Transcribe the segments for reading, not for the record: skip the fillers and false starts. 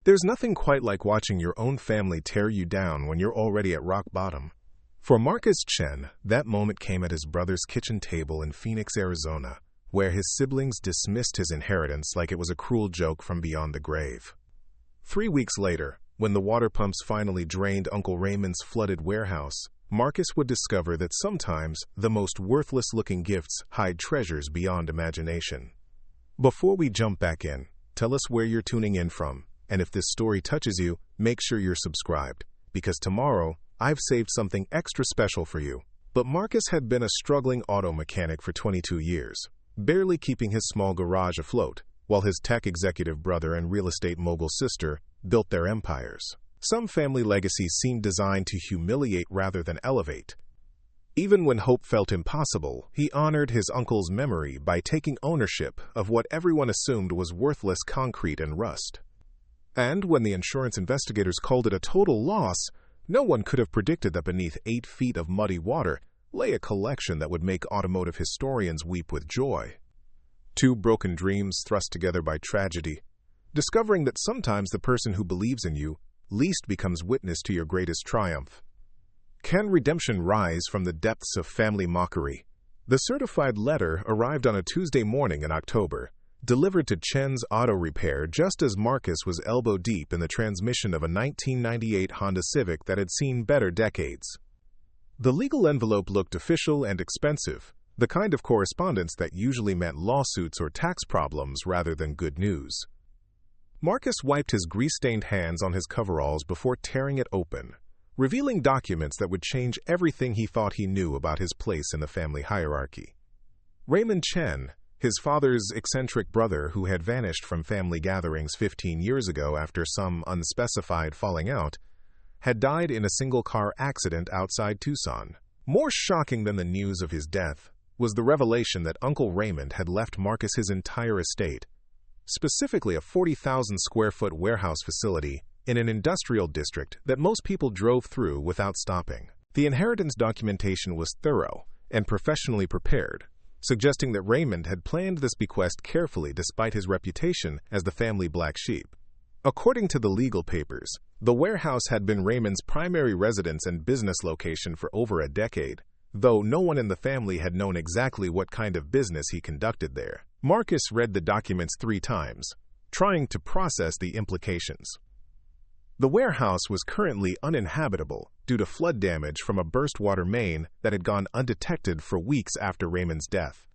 There's nothing quite like watching your own family tear you down when you're already at rock bottom. For Marcus Chen, that moment came at his brother's kitchen table in Phoenix, Arizona, where his siblings dismissed his inheritance like it was a cruel joke from beyond the grave. 3 weeks later, when the water pumps finally drained Uncle Raymond's flooded warehouse, Marcus would discover that sometimes the most worthless-looking gifts hide treasures beyond imagination. Before we jump back in, tell us where you're tuning in from, and if this story touches you, make sure you're subscribed, because tomorrow, I've saved something extra special for you. But Marcus had been a struggling auto mechanic for 22 years, barely keeping his small garage afloat, while his tech executive brother and real estate mogul sister built their empires. Some family legacies seemed designed to humiliate rather than elevate. Even when hope felt impossible, he honored his uncle's memory by taking ownership of what everyone assumed was worthless concrete and rust. And when the insurance investigators called it a total loss, no one could have predicted that beneath 8 feet of muddy water lay a collection that would make automotive historians weep with joy. 2 broken dreams thrust together by tragedy, discovering that sometimes the person who believes in you least becomes witness to your greatest triumph. Can redemption rise from the depths of family mockery? The certified letter arrived on a Tuesday morning in October, delivered to Chen's auto repair just as Marcus was elbow-deep in the transmission of a 1998 Honda Civic that had seen better decades. The legal envelope looked official and expensive, the kind of correspondence that usually meant lawsuits or tax problems rather than good news. Marcus wiped his grease-stained hands on his coveralls before tearing it open, revealing documents that would change everything he thought he knew about his place in the family hierarchy. Raymond Chen, his father's eccentric brother who had vanished from family gatherings 15 years ago after some unspecified falling out, had died in a single-car accident outside Tucson. More shocking than the news of his death was the revelation that Uncle Raymond had left Marcus his entire estate, specifically a 40,000-square-foot warehouse facility in an industrial district that most people drove through without stopping. The inheritance documentation was thorough and professionally prepared, suggesting that Raymond had planned this bequest carefully despite his reputation as the family black sheep. According to the legal papers, the warehouse had been Raymond's primary residence and business location for over a decade, though no one in the family had known exactly what kind of business he conducted there. Marcus read the documents 3 times, trying to process the implications. The warehouse was currently uninhabitable due to flood damage from a burst water main that had gone undetected for weeks after Raymond's death.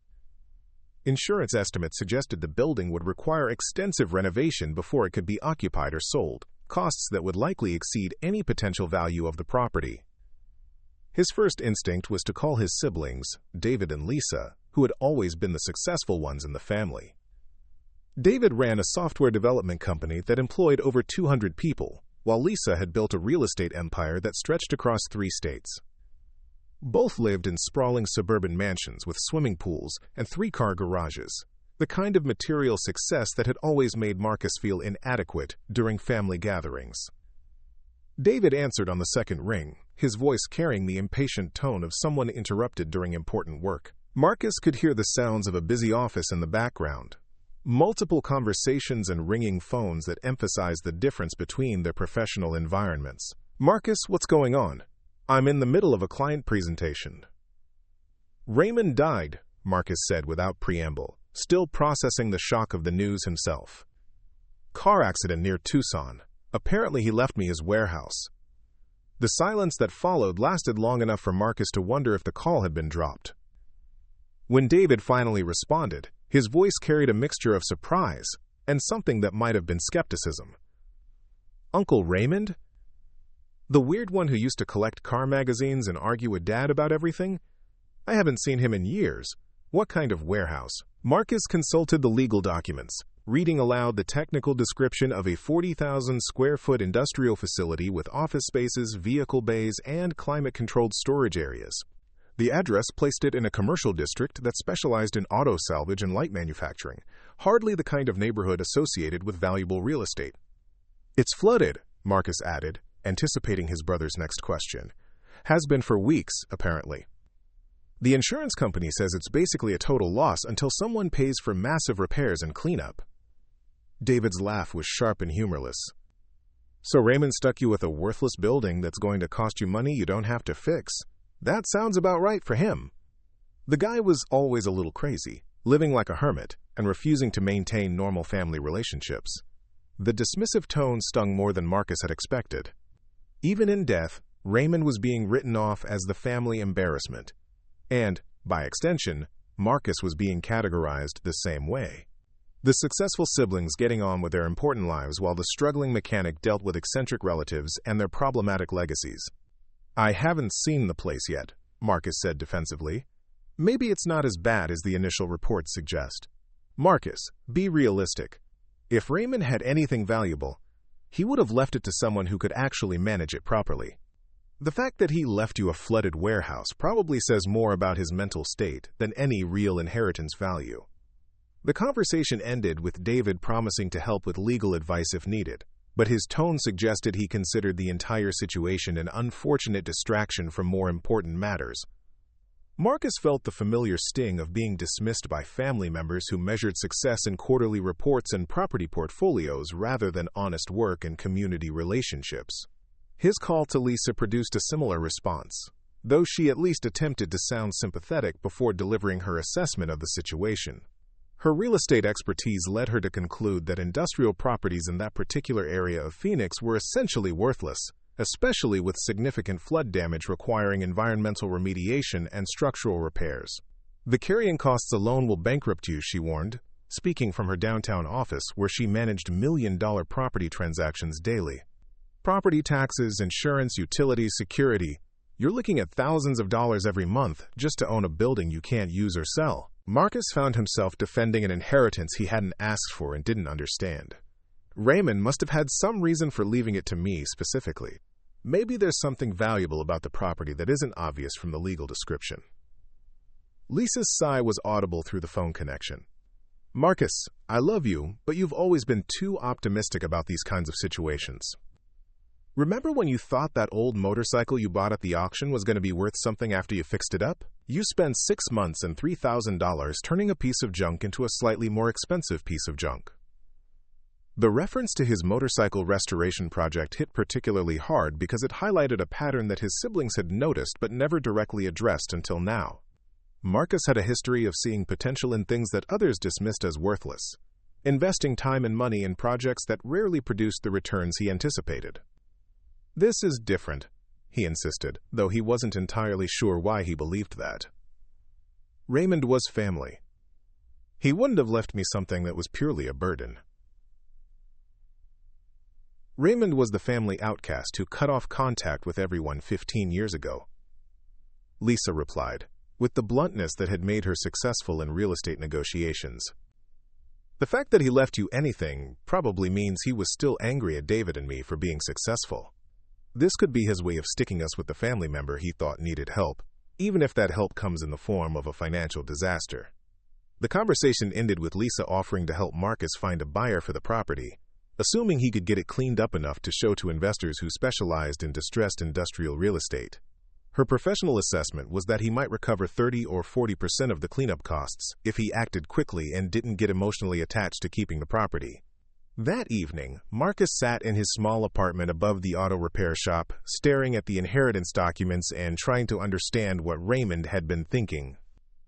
Insurance estimates suggested the building would require extensive renovation before it could be occupied or sold, costs that would likely exceed any potential value of the property. His first instinct was to call his siblings, David and Lisa, who had always been the successful ones in the family. David ran a software development company that employed over 200 people, while Lisa had built a real estate empire that stretched across 3 states. Both lived in sprawling suburban mansions with swimming pools and 3-car garages, the kind of material success that had always made Marcus feel inadequate during family gatherings. David answered on the second ring, his voice carrying the impatient tone of someone interrupted during important work. Marcus could hear the sounds of a busy office in the background, multiple conversations and ringing phones that emphasized the difference between their professional environments. "Marcus, what's going on? I'm in the middle of a client presentation." "Raymond died," Marcus said without preamble, still processing the shock of the news himself. "Car accident near Tucson. Apparently he left me his warehouse." The silence that followed lasted long enough for Marcus to wonder if the call had been dropped. When David finally responded, his voice carried a mixture of surprise and something that might have been skepticism. "Uncle Raymond? The weird one who used to collect car magazines and argue with Dad about everything? I haven't seen him in years. What kind of warehouse?" Marcus consulted the legal documents, reading aloud the technical description of a 40,000-square-foot industrial facility with office spaces, vehicle bays, and climate-controlled storage areas. The address placed it in a commercial district that specialized in auto salvage and light manufacturing, hardly the kind of neighborhood associated with valuable real estate. "It's flooded," Marcus added, anticipating his brother's next question. "Has been for weeks, apparently. The insurance company says it's basically a total loss until someone pays for massive repairs and cleanup." David's laugh was sharp and humorless. So Raymond stuck you with a worthless building that's going to cost you money you don't have to fix. That sounds about right for him. The guy was always a little crazy, living like a hermit and refusing to maintain normal family relationships. The dismissive tone stung more than Marcus had expected. Even in death, Raymond was being written off as the family embarrassment. And, by extension, Marcus was being categorized the same way. The successful siblings getting on with their important lives while the struggling mechanic dealt with eccentric relatives and their problematic legacies. "I haven't seen the place yet," Marcus said defensively. "Maybe it's not as bad as the initial reports suggest." "Marcus, be realistic. If Raymond had anything valuable, he would have left it to someone who could actually manage it properly. The fact that he left you a flooded warehouse probably says more about his mental state than any real inheritance value." The conversation ended with David promising to help with legal advice if needed, but his tone suggested he considered the entire situation an unfortunate distraction from more important matters. Marcus felt the familiar sting of being dismissed by family members who measured success in quarterly reports and property portfolios rather than honest work and community relationships. His call to Lisa produced a similar response, though she at least attempted to sound sympathetic before delivering her assessment of the situation. Her real estate expertise led her to conclude that industrial properties in that particular area of Phoenix were essentially worthless, especially with significant flood damage requiring environmental remediation and structural repairs. "The carrying costs alone will bankrupt you," she warned, speaking from her downtown office where she managed million-dollar property transactions daily. "Property taxes, insurance, utilities, security. You're looking at thousands of dollars every month just to own a building you can't use or sell." Marcus found himself defending an inheritance he hadn't asked for and didn't understand. "Raymond must have had some reason for leaving it to me specifically. Maybe there's something valuable about the property that isn't obvious from the legal description." Lisa's sigh was audible through the phone connection. "Marcus, I love you, but you've always been too optimistic about these kinds of situations. Remember when you thought that old motorcycle you bought at the auction was going to be worth something after you fixed it up? You spent 6 months and $3,000 turning a piece of junk into a slightly more expensive piece of junk." The reference to his motorcycle restoration project hit particularly hard because it highlighted a pattern that his siblings had noticed but never directly addressed until now. Marcus had a history of seeing potential in things that others dismissed as worthless, investing time and money in projects that rarely produced the returns he anticipated. "This is different," he insisted, though he wasn't entirely sure why he believed that. "Raymond was family. He wouldn't have left me something that was purely a burden." Raymond was the family outcast who cut off contact with everyone 15 years ago, Lisa replied, with the bluntness that had made her successful in real estate negotiations. "The fact that he left you anything probably means he was still angry at David and me for being successful. This could be his way of sticking us with the family member he thought needed help, even if that help comes in the form of a financial disaster." The conversation ended with Lisa offering to help Marcus find a buyer for the property, assuming he could get it cleaned up enough to show to investors who specialized in distressed industrial real estate. Her professional assessment was that he might recover 30 or 40% of the cleanup costs if he acted quickly and didn't get emotionally attached to keeping the property. That evening, Marcus sat in his small apartment above the auto repair shop, staring at the inheritance documents and trying to understand what Raymond had been thinking.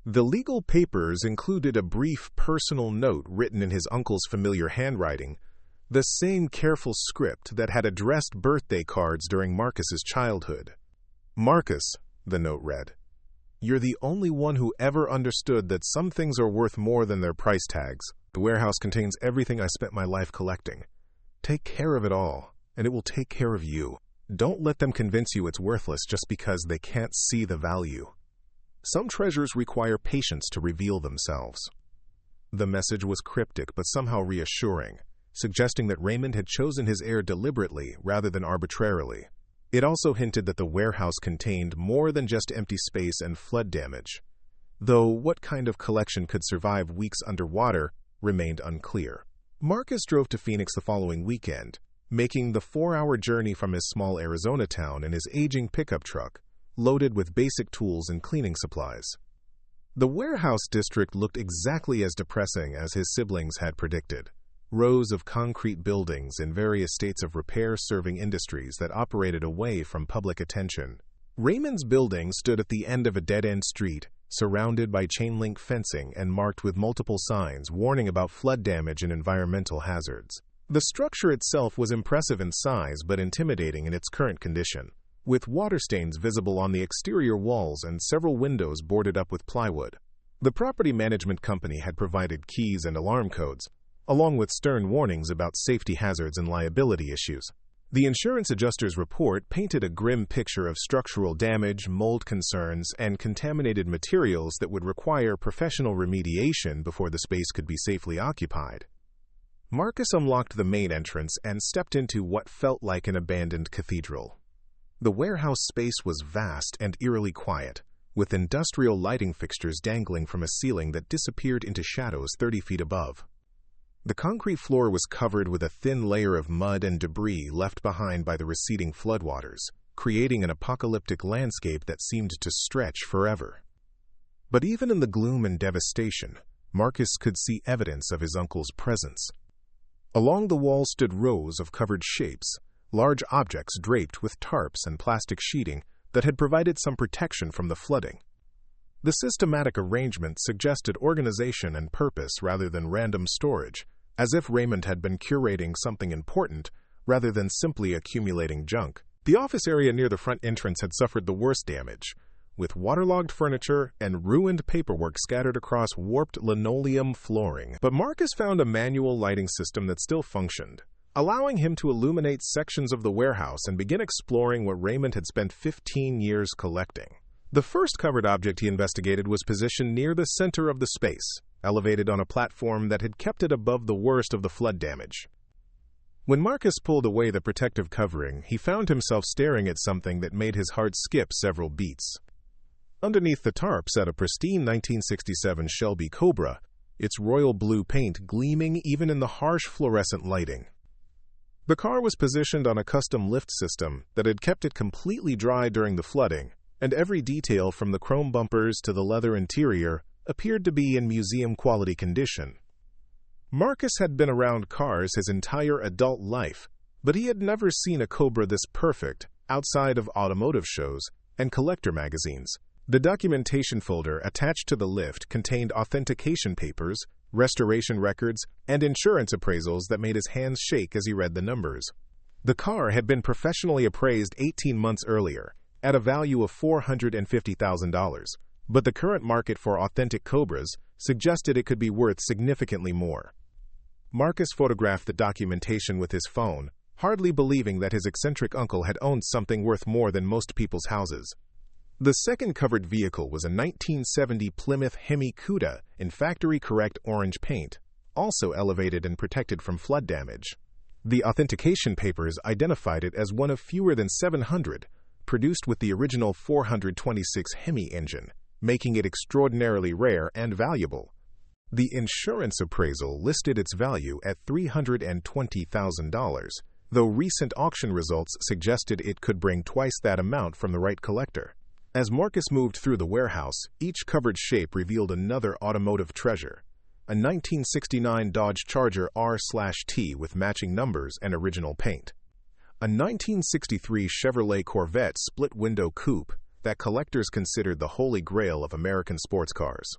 The legal papers included a brief personal note written in his uncle's familiar handwriting, the same careful script that had addressed birthday cards during Marcus's childhood. "Marcus," the note read, "you're the only one who ever understood that some things are worth more than their price tags. The warehouse contains everything I spent my life collecting. Take care of it all, and it will take care of you. Don't let them convince you it's worthless just because they can't see the value. Some treasures require patience to reveal themselves." The message was cryptic but somehow reassuring, suggesting that Raymond had chosen his heir deliberately rather than arbitrarily. It also hinted that the warehouse contained more than just empty space and flood damage, though what kind of collection could survive weeks underwater remained unclear. Marcus drove to Phoenix the following weekend, making the 4-hour journey from his small Arizona town in his aging pickup truck, loaded with basic tools and cleaning supplies. The warehouse district looked exactly as depressing as his siblings had predicted. rows of concrete buildings in various states of repair serving industries that operated away from public attention. Raymond's building stood at the end of a dead-end street, surrounded by chain-link fencing and marked with multiple signs warning about flood damage and environmental hazards. The structure itself was impressive in size but intimidating in its current condition, with water stains visible on the exterior walls and several windows boarded up with plywood. The property management company had provided keys and alarm codes, along with stern warnings about safety hazards and liability issues. The insurance adjuster's report painted a grim picture of structural damage, mold concerns, and contaminated materials that would require professional remediation before the space could be safely occupied. Marcus unlocked the main entrance and stepped into what felt like an abandoned cathedral. The warehouse space was vast and eerily quiet, with industrial lighting fixtures dangling from a ceiling that disappeared into shadows 30 feet above. The concrete floor was covered with a thin layer of mud and debris left behind by the receding floodwaters, creating an apocalyptic landscape that seemed to stretch forever. But even in the gloom and devastation, Marcus could see evidence of his uncle's presence. Along the wall stood rows of covered shapes, large objects draped with tarps and plastic sheeting that had provided some protection from the flooding. The systematic arrangement suggested organization and purpose rather than random storage, as if Raymond had been curating something important rather than simply accumulating junk. The office area near the front entrance had suffered the worst damage, with waterlogged furniture and ruined paperwork scattered across warped linoleum flooring. But Marcus found a manual lighting system that still functioned, allowing him to illuminate sections of the warehouse and begin exploring what Raymond had spent 15 years collecting. The first covered object he investigated was positioned near the center of the space, elevated on a platform that had kept it above the worst of the flood damage. When Marcus pulled away the protective covering, he found himself staring at something that made his heart skip several beats. Underneath the tarp sat a pristine 1967 Shelby Cobra, its royal blue paint gleaming even in the harsh fluorescent lighting. The car was positioned on a custom lift system that had kept it completely dry during the flooding, and every detail from the chrome bumpers to the leather interior appeared to be in museum-quality condition. Marcus had been around cars his entire adult life, but he had never seen a Cobra this perfect outside of automotive shows and collector magazines. The documentation folder attached to the lift contained authentication papers, restoration records, and insurance appraisals that made his hands shake as he read the numbers. The car had been professionally appraised 18 months earlier, at a value of $450,000, but the current market for authentic Cobras suggested it could be worth significantly more. Marcus photographed the documentation with his phone, hardly believing that his eccentric uncle had owned something worth more than most people's houses. The second covered vehicle was a 1970 Plymouth Hemi Cuda in factory-correct orange paint, also elevated and protected from flood damage. The authentication papers identified it as one of fewer than 700, produced with the original 426 Hemi engine, making it extraordinarily rare and valuable. The insurance appraisal listed its value at $320,000, though recent auction results suggested it could bring twice that amount from the right collector. As Marcus moved through the warehouse, each covered shape revealed another automotive treasure, a 1969 Dodge Charger R/T with matching numbers and original paint, a 1963 Chevrolet Corvette split-window coupe that collectors considered the holy grail of American sports cars,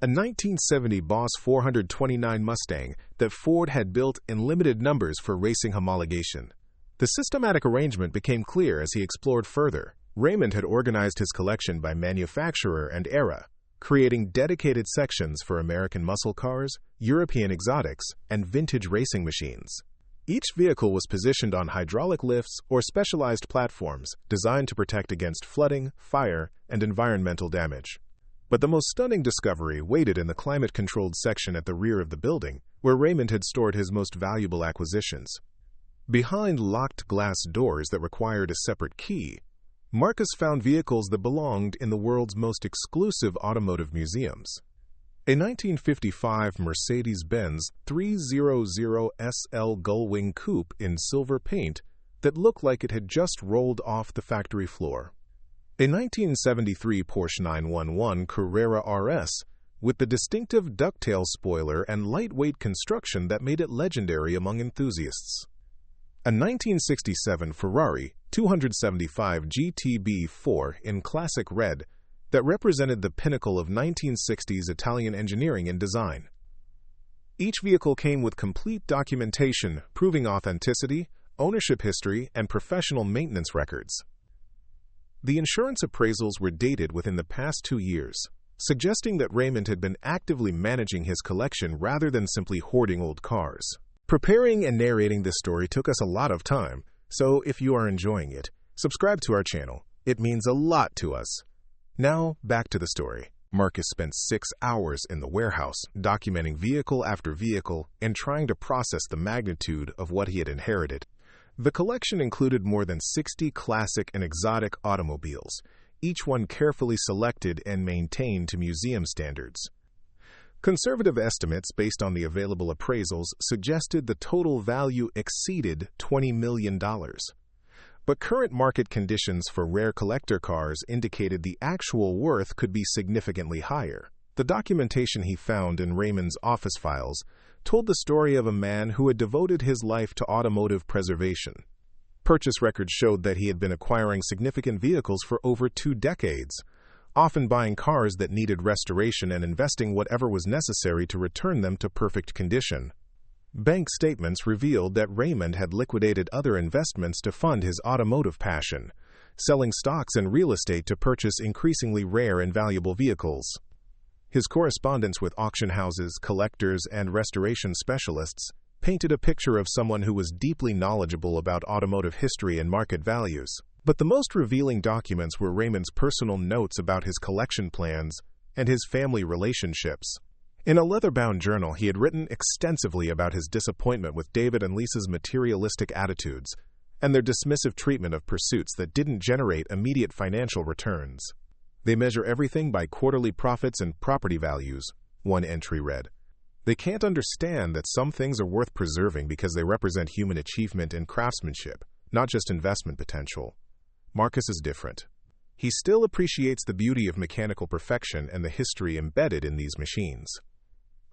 a 1970 Boss 429 Mustang that Ford had built in limited numbers for racing homologation. The systematic arrangement became clear as he explored further. Raymond had organized his collection by manufacturer and era, creating dedicated sections for American muscle cars, European exotics, and vintage racing machines. Each vehicle was positioned on hydraulic lifts or specialized platforms designed to protect against flooding, fire, and environmental damage. But the most stunning discovery waited in the climate-controlled section at the rear of the building, where Raymond had stored his most valuable acquisitions. Behind locked glass doors that required a separate key, Marcus found vehicles that belonged in the world's most exclusive automotive museums. A 1955 Mercedes-Benz 300 SL Gullwing Coupe in silver paint that looked like it had just rolled off the factory floor. A 1973 Porsche 911 Carrera RS with the distinctive ducktail spoiler and lightweight construction that made it legendary among enthusiasts. A 1967 Ferrari 275 GTB4 in classic red that represented the pinnacle of 1960s Italian engineering and design. Each vehicle came with complete documentation proving authenticity, ownership history, and professional maintenance records. The insurance appraisals were dated within the past 2 years, suggesting that Raymond had been actively managing his collection rather than simply hoarding old cars. Preparing and narrating this story took us a lot of time, so if you are enjoying it, subscribe to our channel. It means a lot to us. Now, back to the story. Marcus spent 6 hours in the warehouse, documenting vehicle after vehicle and trying to process the magnitude of what he had inherited. The collection included more than 60 classic and exotic automobiles, each one carefully selected and maintained to museum standards. Conservative estimates based on the available appraisals suggested the total value exceeded $20 million. But current market conditions for rare collector cars indicated the actual worth could be significantly higher. The documentation he found in Raymond's office files told the story of a man who had devoted his life to automotive preservation. Purchase records showed that he had been acquiring significant vehicles for over 2 decades, often buying cars that needed restoration and investing whatever was necessary to return them to perfect condition. Bank statements revealed that Raymond had liquidated other investments to fund his automotive passion, selling stocks and real estate to purchase increasingly rare and valuable vehicles. His correspondence with auction houses, collectors, and restoration specialists painted a picture of someone who was deeply knowledgeable about automotive history and market values. But the most revealing documents were Raymond's personal notes about his collection plans and his family relationships. In a leather-bound journal, he had written extensively about his disappointment with David and Lisa's materialistic attitudes and their dismissive treatment of pursuits that didn't generate immediate financial returns. They measure everything by quarterly profits and property values, one entry read. They can't understand that some things are worth preserving because they represent human achievement and craftsmanship, not just investment potential. Marcus is different. He still appreciates the beauty of mechanical perfection and the history embedded in these machines.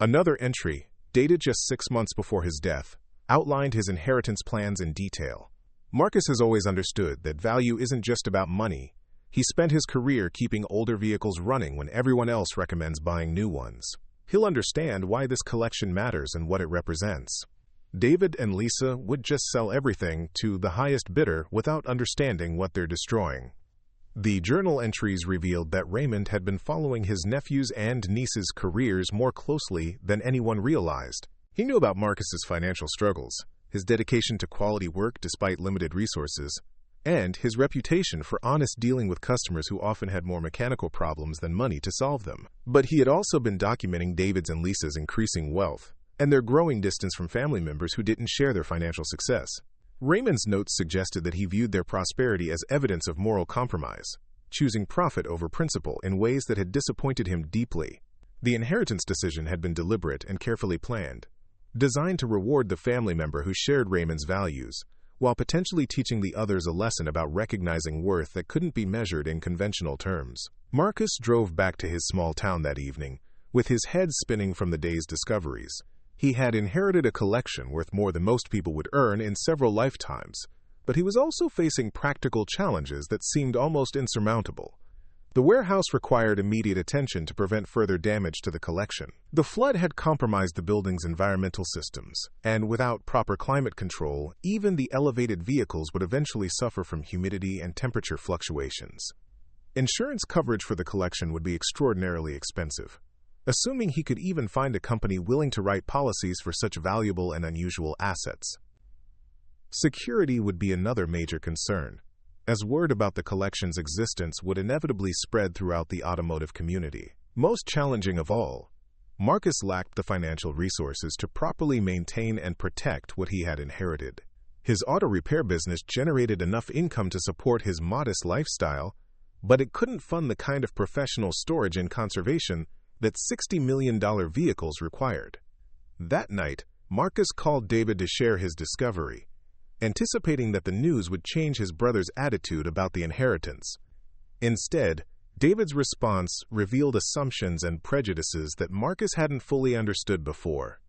Another entry, dated just 6 months before his death, outlined his inheritance plans in detail. Marcus has always understood that value isn't just about money. He spent his career keeping older vehicles running when everyone else recommends buying new ones. He'll understand why this collection matters and what it represents. David and Lisa would just sell everything to the highest bidder without understanding what they're destroying. The journal entries revealed that Raymond had been following his nephew's and niece's careers more closely than anyone realized. He knew about Marcus's financial struggles, his dedication to quality work despite limited resources, and his reputation for honest dealing with customers who often had more mechanical problems than money to solve them. But he had also been documenting David's and Lisa's increasing wealth and their growing distance from family members who didn't share their financial success. Raymond's notes suggested that he viewed their prosperity as evidence of moral compromise, choosing profit over principle in ways that had disappointed him deeply. The inheritance decision had been deliberate and carefully planned, designed to reward the family member who shared Raymond's values, while potentially teaching the others a lesson about recognizing worth that couldn't be measured in conventional terms. Marcus drove back to his small town that evening, with his head spinning from the day's discoveries. He had inherited a collection worth more than most people would earn in several lifetimes, but he was also facing practical challenges that seemed almost insurmountable. The warehouse required immediate attention to prevent further damage to the collection. The flood had compromised the building's environmental systems, and without proper climate control, even the elevated vehicles would eventually suffer from humidity and temperature fluctuations. Insurance coverage for the collection would be extraordinarily expensive, assuming he could even find a company willing to write policies for such valuable and unusual assets. Security would be another major concern, as word about the collection's existence would inevitably spread throughout the automotive community. Most challenging of all, Marcus lacked the financial resources to properly maintain and protect what he had inherited. His auto repair business generated enough income to support his modest lifestyle, but it couldn't fund the kind of professional storage and conservation that $60 million vehicles required. That night, Marcus called David to share his discovery, anticipating that the news would change his brother's attitude about the inheritance. Instead, David's response revealed assumptions and prejudices that Marcus hadn't fully understood before.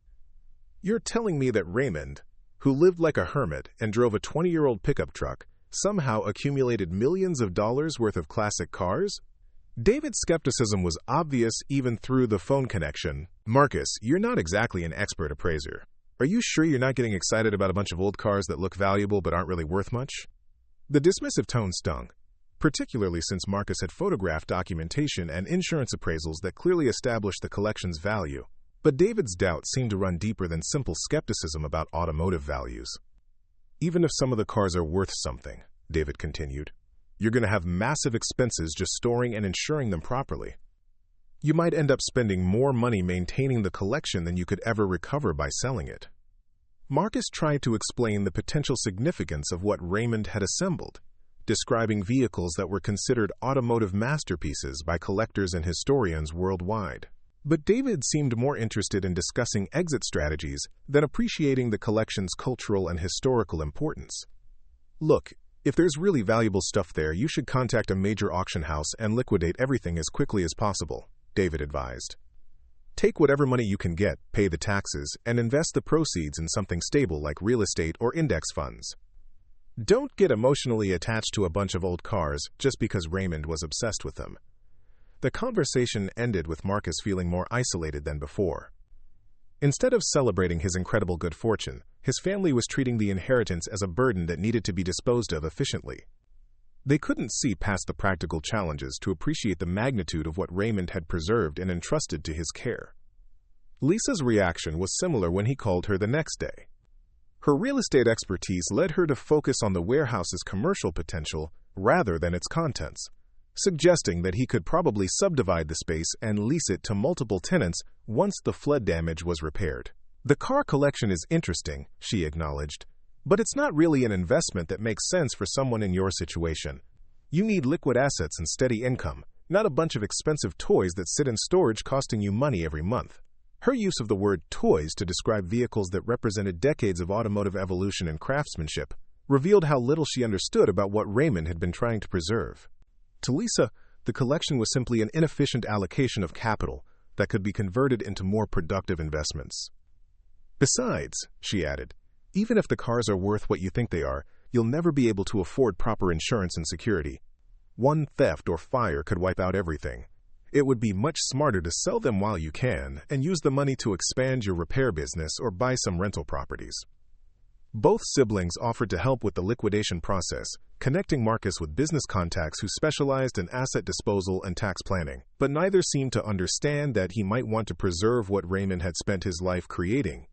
"You're telling me that Raymond, who lived like a hermit and drove a 20-year-old pickup truck, somehow accumulated millions of dollars worth of classic cars?" David's skepticism was obvious even through the phone connection. "Marcus, you're not exactly an expert appraiser. Are you sure you're not getting excited about a bunch of old cars that look valuable but aren't really worth much?" The dismissive tone stung, particularly since Marcus had photographed documentation and insurance appraisals that clearly established the collection's value. But David's doubt seemed to run deeper than simple skepticism about automotive values. "Even if some of the cars are worth something," David continued, "you're going to have massive expenses just storing and insuring them properly. You might end up spending more money maintaining the collection than you could ever recover by selling it." Marcus tried to explain the potential significance of what Raymond had assembled, describing vehicles that were considered automotive masterpieces by collectors and historians worldwide. But David seemed more interested in discussing exit strategies than appreciating the collection's cultural and historical importance. "Look, if there's really valuable stuff there, you should contact a major auction house and liquidate everything as quickly as possible," David advised. "Take whatever money you can get, pay the taxes, and invest the proceeds in something stable like real estate or index funds. Don't get emotionally attached to a bunch of old cars just because Raymond was obsessed with them." The conversation ended with Marcus feeling more isolated than before. Instead of celebrating his incredible good fortune, his family was treating the inheritance as a burden that needed to be disposed of efficiently. They couldn't see past the practical challenges to appreciate the magnitude of what Raymond had preserved and entrusted to his care. Lisa's reaction was similar when he called her the next day. Her real estate expertise led her to focus on the warehouse's commercial potential rather than its contents, suggesting that he could probably subdivide the space and lease it to multiple tenants once the flood damage was repaired. "The car collection is interesting," she acknowledged, "but it's not really an investment that makes sense for someone in your situation. You need liquid assets and steady income, not a bunch of expensive toys that sit in storage costing you money every month." Her use of the word toys to describe vehicles that represented decades of automotive evolution and craftsmanship revealed how little she understood about what Raymond had been trying to preserve. To Lisa, the collection was simply an inefficient allocation of capital that could be converted into more productive investments. "Besides," she added, "even if the cars are worth what you think they are, you'll never be able to afford proper insurance and security. One theft or fire could wipe out everything. It would be much smarter to sell them while you can and use the money to expand your repair business or buy some rental properties." Both siblings offered to help with the liquidation process, connecting Marcus with business contacts who specialized in asset disposal and tax planning, but neither seemed to understand that he might want to preserve what Raymond had spent his life creating,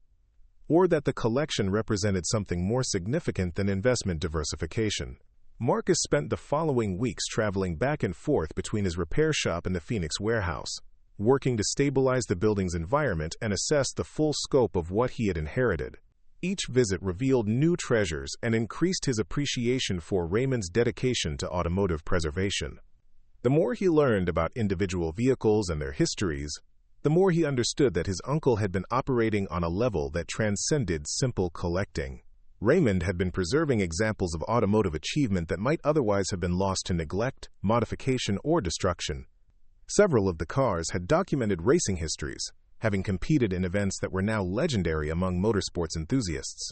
or that the collection represented something more significant than investment diversification. Marcus spent the following weeks traveling back and forth between his repair shop and the Phoenix warehouse, working to stabilize the building's environment and assess the full scope of what he had inherited. Each visit revealed new treasures and increased his appreciation for Raymond's dedication to automotive preservation. The more he learned about individual vehicles and their histories, the more he understood that his uncle had been operating on a level that transcended simple collecting. Raymond had been preserving examples of automotive achievement that might otherwise have been lost to neglect, modification, or destruction. Several of the cars had documented racing histories, having competed in events that were now legendary among motorsports enthusiasts.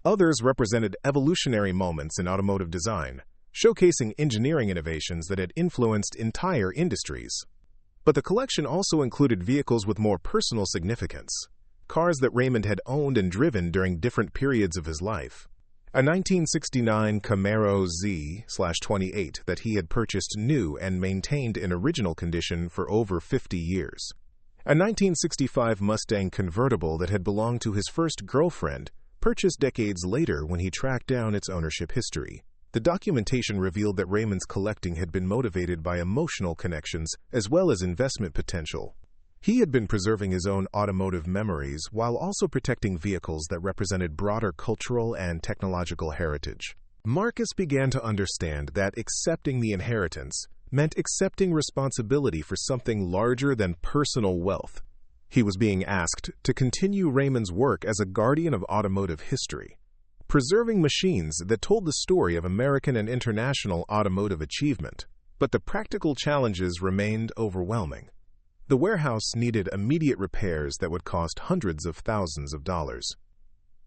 Others represented evolutionary moments in automotive design, showcasing engineering innovations that had influenced entire industries. But the collection also included vehicles with more personal significance, cars that Raymond had owned and driven during different periods of his life. A 1969 Camaro Z/28 that he had purchased new and maintained in original condition for over 50 years. A 1965 Mustang convertible that had belonged to his first girlfriend, purchased decades later when he tracked down its ownership history. The documentation revealed that Raymond's collecting had been motivated by emotional connections as well as investment potential. He had been preserving his own automotive memories while also protecting vehicles that represented broader cultural and technological heritage. Marcus began to understand that accepting the inheritance meant accepting responsibility for something larger than personal wealth. He was being asked to continue Raymond's work as a guardian of automotive history, preserving machines that told the story of American and international automotive achievement. But the practical challenges remained overwhelming. The warehouse needed immediate repairs that would cost hundreds of thousands of dollars.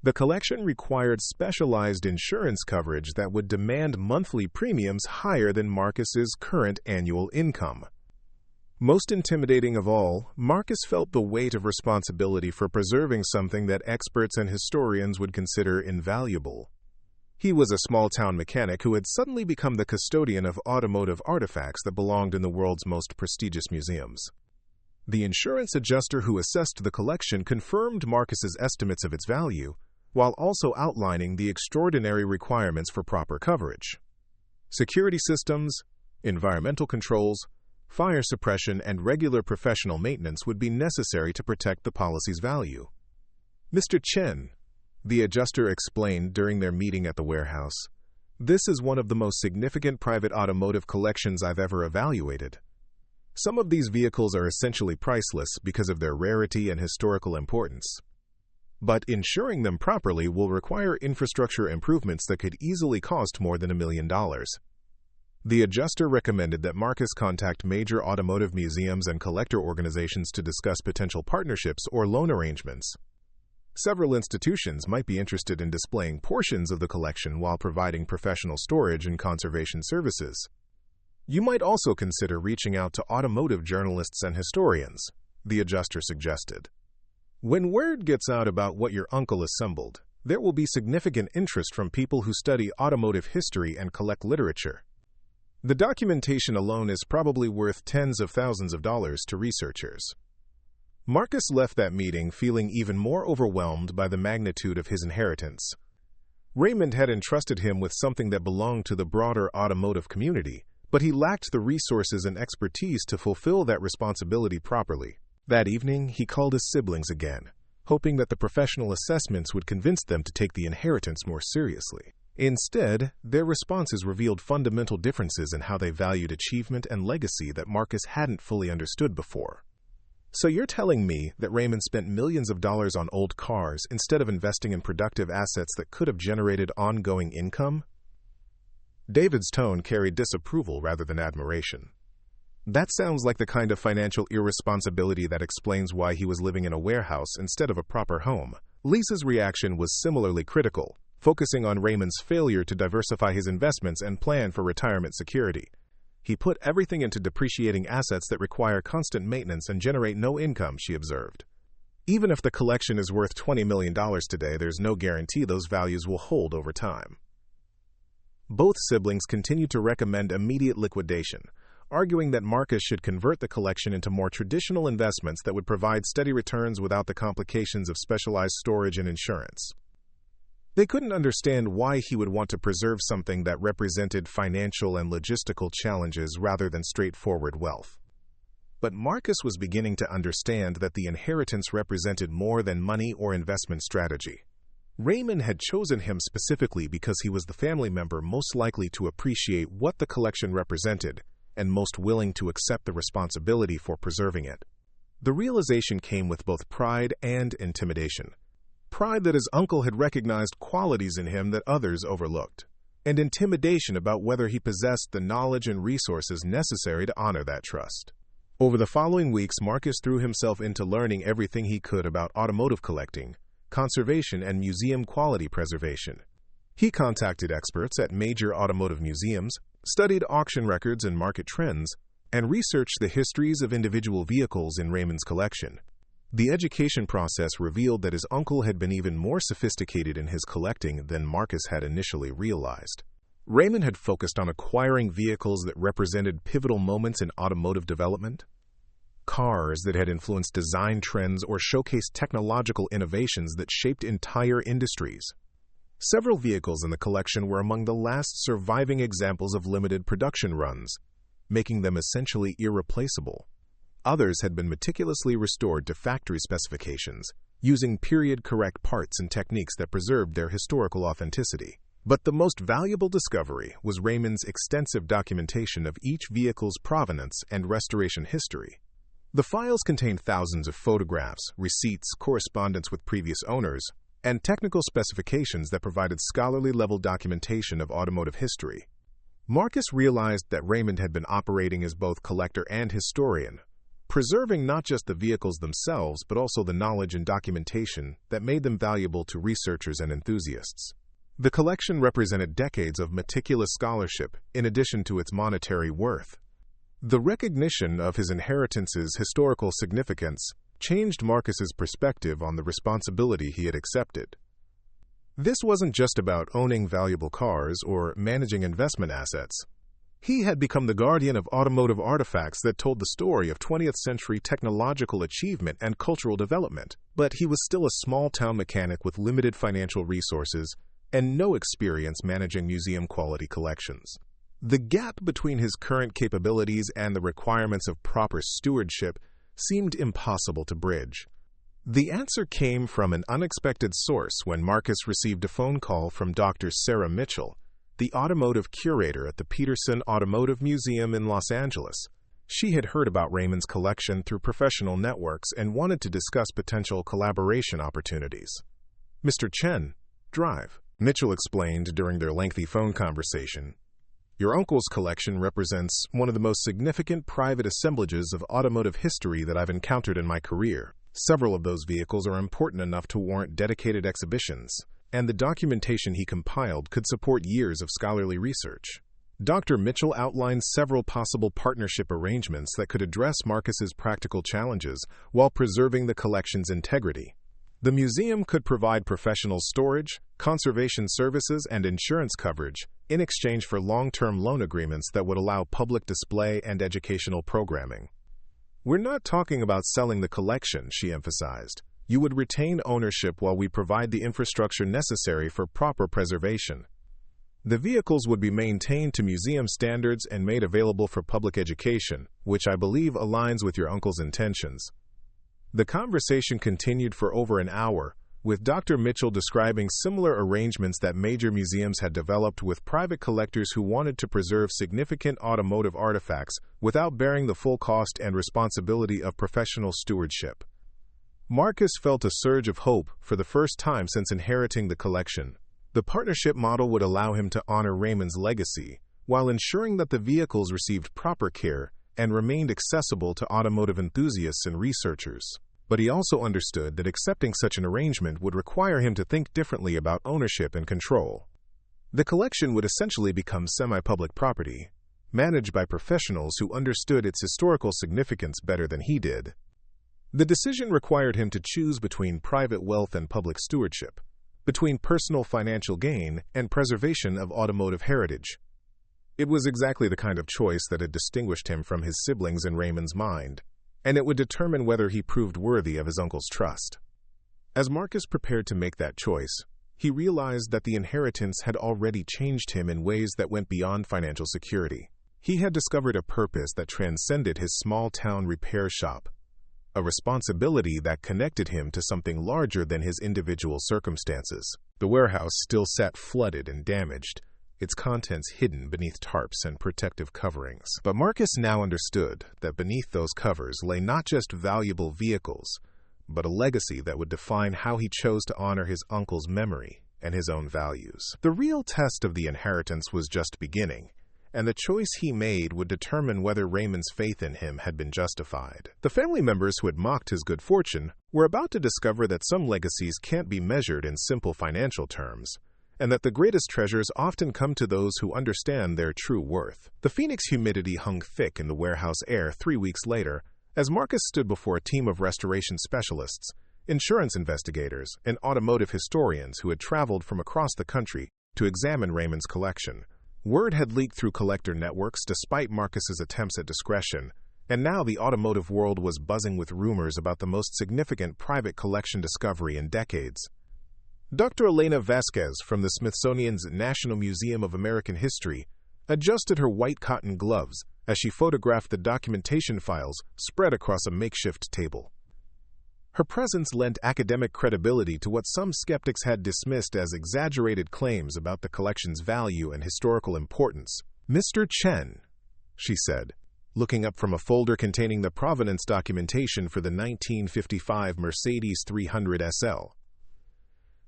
The collection required specialized insurance coverage that would demand monthly premiums higher than Marcus's current annual income. Most intimidating of all, Marcus felt the weight of responsibility for preserving something that experts and historians would consider invaluable. He was a small-town mechanic who had suddenly become the custodian of automotive artifacts that belonged in the world's most prestigious museums. The insurance adjuster who assessed the collection confirmed Marcus's estimates of its value, while also outlining the extraordinary requirements for proper coverage. Security systems, environmental controls, fire suppression, and regular professional maintenance would be necessary to protect the policy's value. "Mr. Chen," the adjuster explained during their meeting at the warehouse, "this is one of the most significant private automotive collections I've ever evaluated. Some of these vehicles are essentially priceless because of their rarity and historical importance. But insuring them properly will require infrastructure improvements that could easily cost more than $1 million. The adjuster recommended that Marcus contact major automotive museums and collector organizations to discuss potential partnerships or loan arrangements. Several institutions might be interested in displaying portions of the collection while providing professional storage and conservation services. You might also consider reaching out to automotive journalists and historians," the adjuster suggested. "When word gets out about what your uncle assembled, there will be significant interest from people who study automotive history and collect literature. The documentation alone is probably worth tens of thousands of dollars to researchers." Marcus left that meeting feeling even more overwhelmed by the magnitude of his inheritance. Raymond had entrusted him with something that belonged to the broader automotive community, but he lacked the resources and expertise to fulfill that responsibility properly. That evening, he called his siblings again, hoping that the professional assessments would convince them to take the inheritance more seriously. Instead, their responses revealed fundamental differences in how they valued achievement and legacy that Marcus hadn't fully understood before. "So you're telling me that Raymond spent millions of dollars on old cars instead of investing in productive assets that could have generated ongoing income?" David's tone carried disapproval rather than admiration. "That sounds like the kind of financial irresponsibility that explains why he was living in a warehouse instead of a proper home." Lisa's reaction was similarly critical, focusing on Raymond's failure to diversify his investments and plan for retirement security. "He put everything into depreciating assets that require constant maintenance and generate no income," she observed. "Even if the collection is worth $20 million today, there's no guarantee those values will hold over time." Both siblings continued to recommend immediate liquidation, arguing that Marcus should convert the collection into more traditional investments that would provide steady returns without the complications of specialized storage and insurance. They couldn't understand why he would want to preserve something that represented financial and logistical challenges rather than straightforward wealth. But Marcus was beginning to understand that the inheritance represented more than money or investment strategy. Raymond had chosen him specifically because he was the family member most likely to appreciate what the collection represented and most willing to accept the responsibility for preserving it. The realization came with both pride and intimidation. Pride that his uncle had recognized qualities in him that others overlooked, and intimidation about whether he possessed the knowledge and resources necessary to honor that trust. Over the following weeks, Marcus threw himself into learning everything he could about automotive collecting, conservation, and museum quality preservation. He contacted experts at major automotive museums, studied auction records and market trends, and researched the histories of individual vehicles in Raymond's collection. The education process revealed that his uncle had been even more sophisticated in his collecting than Marcus had initially realized. Raymond had focused on acquiring vehicles that represented pivotal moments in automotive development, cars that had influenced design trends or showcased technological innovations that shaped entire industries. Several vehicles in the collection were among the last surviving examples of limited production runs, making them essentially irreplaceable. Others had been meticulously restored to factory specifications, using period-correct parts and techniques that preserved their historical authenticity. But the most valuable discovery was Raymond's extensive documentation of each vehicle's provenance and restoration history. The files contained thousands of photographs, receipts, correspondence with previous owners, and technical specifications that provided scholarly-level documentation of automotive history. Marcus realized that Raymond had been operating as both collector and historian, preserving not just the vehicles themselves but also the knowledge and documentation that made them valuable to researchers and enthusiasts. The collection represented decades of meticulous scholarship in addition to its monetary worth. The recognition of his inheritance's historical significance changed Marcus's perspective on the responsibility he had accepted. This wasn't just about owning valuable cars or managing investment assets. He had become the guardian of automotive artifacts that told the story of 20th-century technological achievement and cultural development. But he was still a small-town mechanic with limited financial resources and no experience managing museum-quality collections. The gap between his current capabilities and the requirements of proper stewardship seemed impossible to bridge. The answer came from an unexpected source when Marcus received a phone call from Dr. Sarah Mitchell, the automotive curator at the Peterson Automotive Museum in Los Angeles. She had heard about Raymond's collection through professional networks and wanted to discuss potential collaboration opportunities. "Mr. Chen, drive," Mitchell explained during their lengthy phone conversation. "Your uncle's collection represents one of the most significant private assemblages of automotive history that I've encountered in my career. Several of those vehicles are important enough to warrant dedicated exhibitions, and the documentation he compiled could support years of scholarly research." Dr. Mitchell outlined several possible partnership arrangements that could address Marcus's practical challenges while preserving the collection's integrity. The museum could provide professional storage, conservation services, and insurance coverage in exchange for long-term loan agreements that would allow public display and educational programming. "We're not talking about selling the collection," she emphasized. "You would retain ownership while we provide the infrastructure necessary for proper preservation. The vehicles would be maintained to museum standards and made available for public education, which I believe aligns with your uncle's intentions." The conversation continued for over an hour, with Dr. Mitchell describing similar arrangements that major museums had developed with private collectors who wanted to preserve significant automotive artifacts without bearing the full cost and responsibility of professional stewardship. Marcus felt a surge of hope for the first time since inheriting the collection. The partnership model would allow him to honor Raymond's legacy while ensuring that the vehicles received proper care and remained accessible to automotive enthusiasts and researchers. But he also understood that accepting such an arrangement would require him to think differently about ownership and control. The collection would essentially become semi-public property, managed by professionals who understood its historical significance better than he did. The decision required him to choose between private wealth and public stewardship, between personal financial gain and preservation of automotive heritage. It was exactly the kind of choice that had distinguished him from his siblings in Raymond's mind, and it would determine whether he proved worthy of his uncle's trust. As Marcus prepared to make that choice, he realized that the inheritance had already changed him in ways that went beyond financial security. He had discovered a purpose that transcended his small-town repair shop, a responsibility that connected him to something larger than his individual circumstances. The warehouse still sat flooded and damaged, its contents hidden beneath tarps and protective coverings. But Marcus now understood that beneath those covers lay not just valuable vehicles, but a legacy that would define how he chose to honor his uncle's memory and his own values. The real test of the inheritance was just beginning, and the choice he made would determine whether Raymond's faith in him had been justified. The family members who had mocked his good fortune were about to discover that some legacies can't be measured in simple financial terms, and that the greatest treasures often come to those who understand their true worth. The Phoenix humidity hung thick in the warehouse air 3 weeks later, as Marcus stood before a team of restoration specialists, insurance investigators, and automotive historians who had traveled from across the country to examine Raymond's collection. Word had leaked through collector networks despite Marcus's attempts at discretion, and now the automotive world was buzzing with rumors about the most significant private collection discovery in decades. Dr. Elena Vasquez from the Smithsonian's National Museum of American History adjusted her white cotton gloves as she photographed the documentation files spread across a makeshift table. Her presence lent academic credibility to what some skeptics had dismissed as exaggerated claims about the collection's value and historical importance. "Mr. Chen," she said, looking up from a folder containing the provenance documentation for the 1955 Mercedes 300 SL.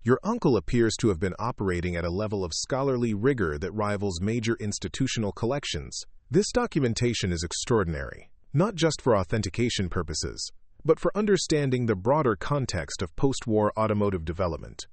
Your uncle appears to have been operating at a level of scholarly rigor that rivals major institutional collections. This documentation is extraordinary, not just for authentication purposes, but for understanding the broader context of post-war automotive development.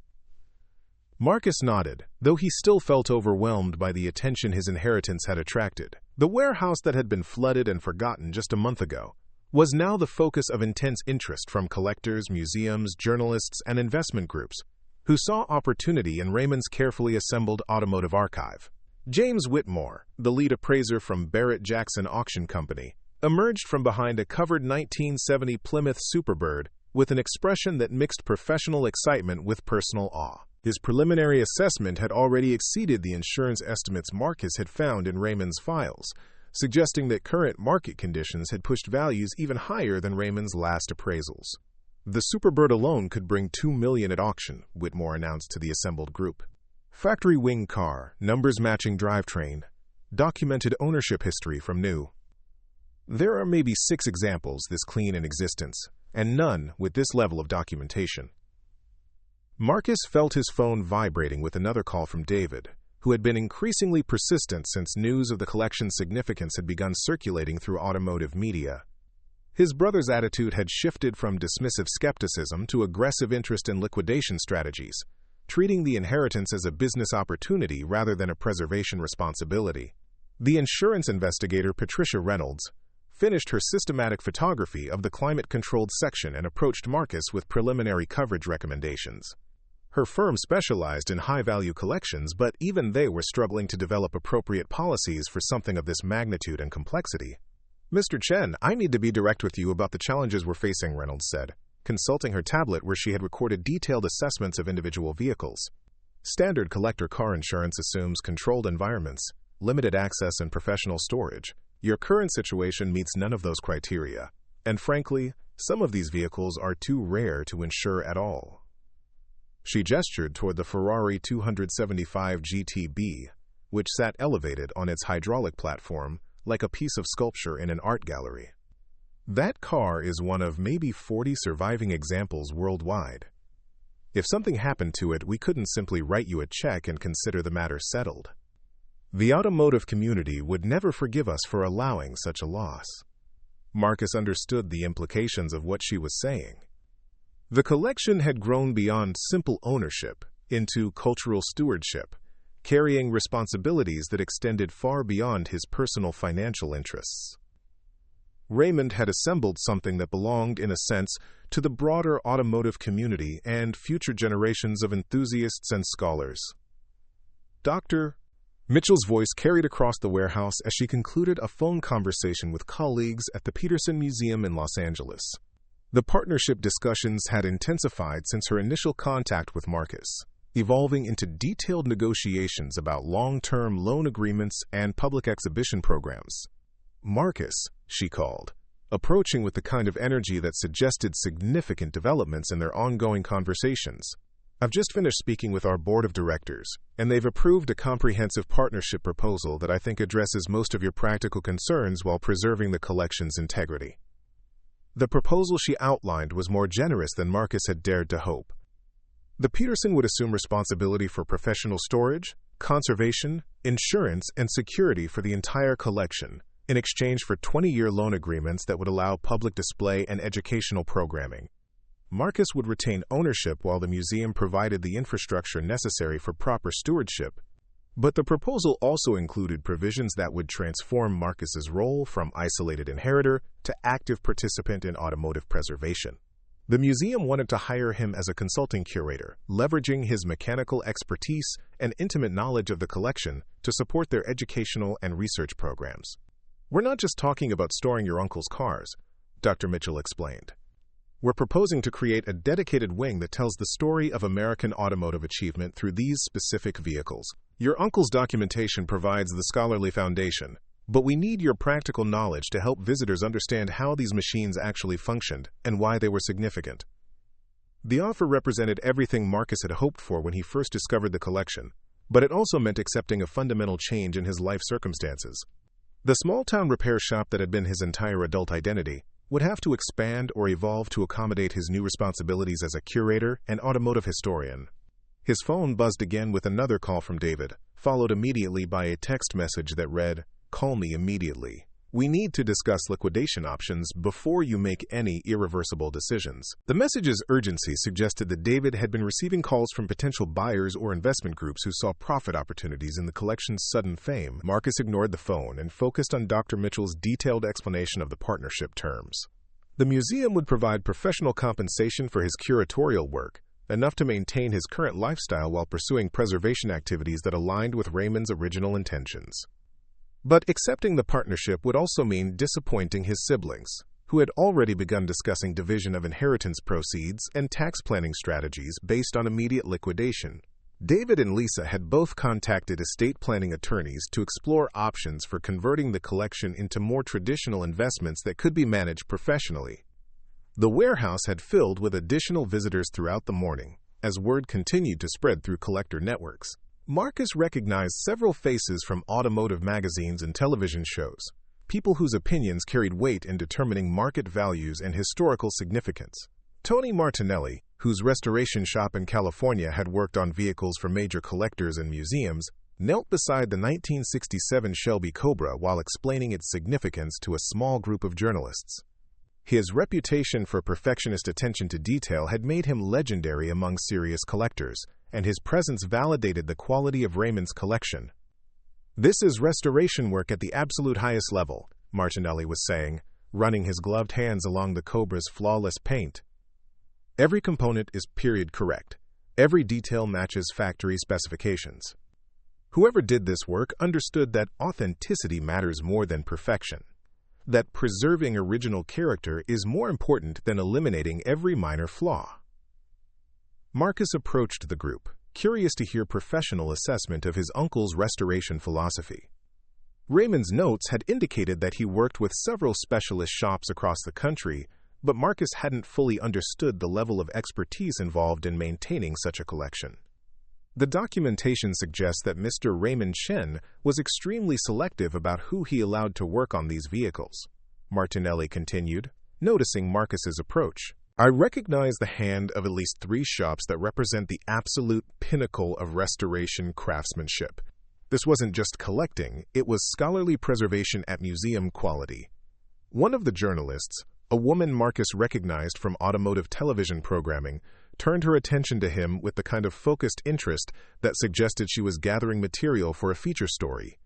Marcus nodded, though he still felt overwhelmed by the attention his inheritance had attracted. The warehouse that had been flooded and forgotten just a month ago was now the focus of intense interest from collectors, museums, journalists, and investment groups, who saw opportunity in Raymond's carefully assembled automotive archive. James Whitmore, the lead appraiser from Barrett-Jackson Auction Company, emerged from behind a covered 1970 Plymouth Superbird with an expression that mixed professional excitement with personal awe. His preliminary assessment had already exceeded the insurance estimates Marcus had found in Raymond's files, suggesting that current market conditions had pushed values even higher than Raymond's last appraisals. The Superbird alone could bring $2 million at auction, Whitmore announced to the assembled group. Factory wing car, numbers matching drivetrain, documented ownership history from new. There are maybe 6 examples this clean in existence, and none with this level of documentation. Marcus felt his phone vibrating with another call from David, who had been increasingly persistent since news of the collection's significance had begun circulating through automotive media. His brother's attitude had shifted from dismissive skepticism to aggressive interest in liquidation strategies, treating the inheritance as a business opportunity rather than a preservation responsibility. The insurance investigator Patricia Reynolds finished her systematic photography of the climate-controlled section and approached Marcus with preliminary coverage recommendations. Her firm specialized in high-value collections, but even they were struggling to develop appropriate policies for something of this magnitude and complexity. "Mr. Chen, I need to be direct with you about the challenges we're facing," Reynolds said, consulting her tablet where she had recorded detailed assessments of individual vehicles. Standard collector car insurance assumes controlled environments, limited access, and professional storage. Your current situation meets none of those criteria, and frankly, some of these vehicles are too rare to insure at all. She gestured toward the Ferrari 275 GTB, which sat elevated on its hydraulic platform like a piece of sculpture in an art gallery. That car is one of maybe 40 surviving examples worldwide. If something happened to it, we couldn't simply write you a check and consider the matter settled. The automotive community would never forgive us for allowing such a loss. Marcus understood the implications of what she was saying. The collection had grown beyond simple ownership into cultural stewardship, carrying responsibilities that extended far beyond his personal financial interests. Raymond had assembled something that belonged, in a sense, to the broader automotive community and future generations of enthusiasts and scholars. Dr. Mitchell's voice carried across the warehouse as she concluded a phone conversation with colleagues at the Peterson Museum in Los Angeles. The partnership discussions had intensified since her initial contact with Marcus, evolving into detailed negotiations about long-term loan agreements and public exhibition programs. "Marcus," she called, approaching with the kind of energy that suggested significant developments in their ongoing conversations. "I've just finished speaking with our board of directors, and they've approved a comprehensive partnership proposal that I think addresses most of your practical concerns while preserving the collection's integrity." The proposal she outlined was more generous than Marcus had dared to hope. The Peterson would assume responsibility for professional storage, conservation, insurance, and security for the entire collection, in exchange for 20-year loan agreements that would allow public display and educational programming. Marcus would retain ownership while the museum provided the infrastructure necessary for proper stewardship. But the proposal also included provisions that would transform Marcus's role from isolated inheritor to active participant in automotive preservation. The museum wanted to hire him as a consulting curator, leveraging his mechanical expertise and intimate knowledge of the collection to support their educational and research programs. "We're not just talking about storing your uncle's cars," Dr. Mitchell explained. "We're proposing to create a dedicated wing that tells the story of American automotive achievement through these specific vehicles. Your uncle's documentation provides the scholarly foundation, but we need your practical knowledge to help visitors understand how these machines actually functioned and why they were significant." The offer represented everything Marcus had hoped for when he first discovered the collection, but it also meant accepting a fundamental change in his life circumstances. The small-town repair shop that had been his entire adult identity would have to expand or evolve to accommodate his new responsibilities as a curator and automotive historian. His phone buzzed again with another call from David, followed immediately by a text message that read, "Call me immediately. We need to discuss liquidation options before you make any irreversible decisions." The message's urgency suggested that David had been receiving calls from potential buyers or investment groups who saw profit opportunities in the collection's sudden fame. Marcus ignored the phone and focused on Dr. Mitchell's detailed explanation of the partnership terms. The museum would provide professional compensation for his curatorial work, enough to maintain his current lifestyle while pursuing preservation activities that aligned with Raymond's original intentions. But accepting the partnership would also mean disappointing his siblings, who had already begun discussing division of inheritance proceeds and tax planning strategies based on immediate liquidation. David and Lisa had both contacted estate planning attorneys to explore options for converting the collection into more traditional investments that could be managed professionally. The warehouse had filled with additional visitors throughout the morning, as word continued to spread through collector networks. Marcus recognized several faces from automotive magazines and television shows, people whose opinions carried weight in determining market values and historical significance. Tony Martinelli, whose restoration shop in California had worked on vehicles for major collectors and museums, knelt beside the 1967 Shelby Cobra while explaining its significance to a small group of journalists. His reputation for perfectionist attention to detail had made him legendary among serious collectors, and his presence validated the quality of Raymond's collection. "This is restoration work at the absolute highest level," Martinelli was saying, running his gloved hands along the Cobra's flawless paint. "Every component is period correct. Every detail matches factory specifications." Whoever did this work understood that authenticity matters more than perfection, that preserving original character is more important than eliminating every minor flaw. Marcus approached the group, curious to hear professional assessment of his uncle's restoration philosophy. Raymond's notes had indicated that he worked with several specialist shops across the country, but Marcus hadn't fully understood the level of expertise involved in maintaining such a collection. The documentation suggests that Mr. Raymond Chen was extremely selective about who he allowed to work on these vehicles, Martinelli continued, noticing Marcus's approach. "I recognize the hand of at least 3 shops that represent the absolute pinnacle of restoration craftsmanship. This wasn't just collecting, it was scholarly preservation at museum quality." One of the journalists, a woman Marcus recognized from automotive television programming, turned her attention to him with the kind of focused interest that suggested she was gathering material for a feature story.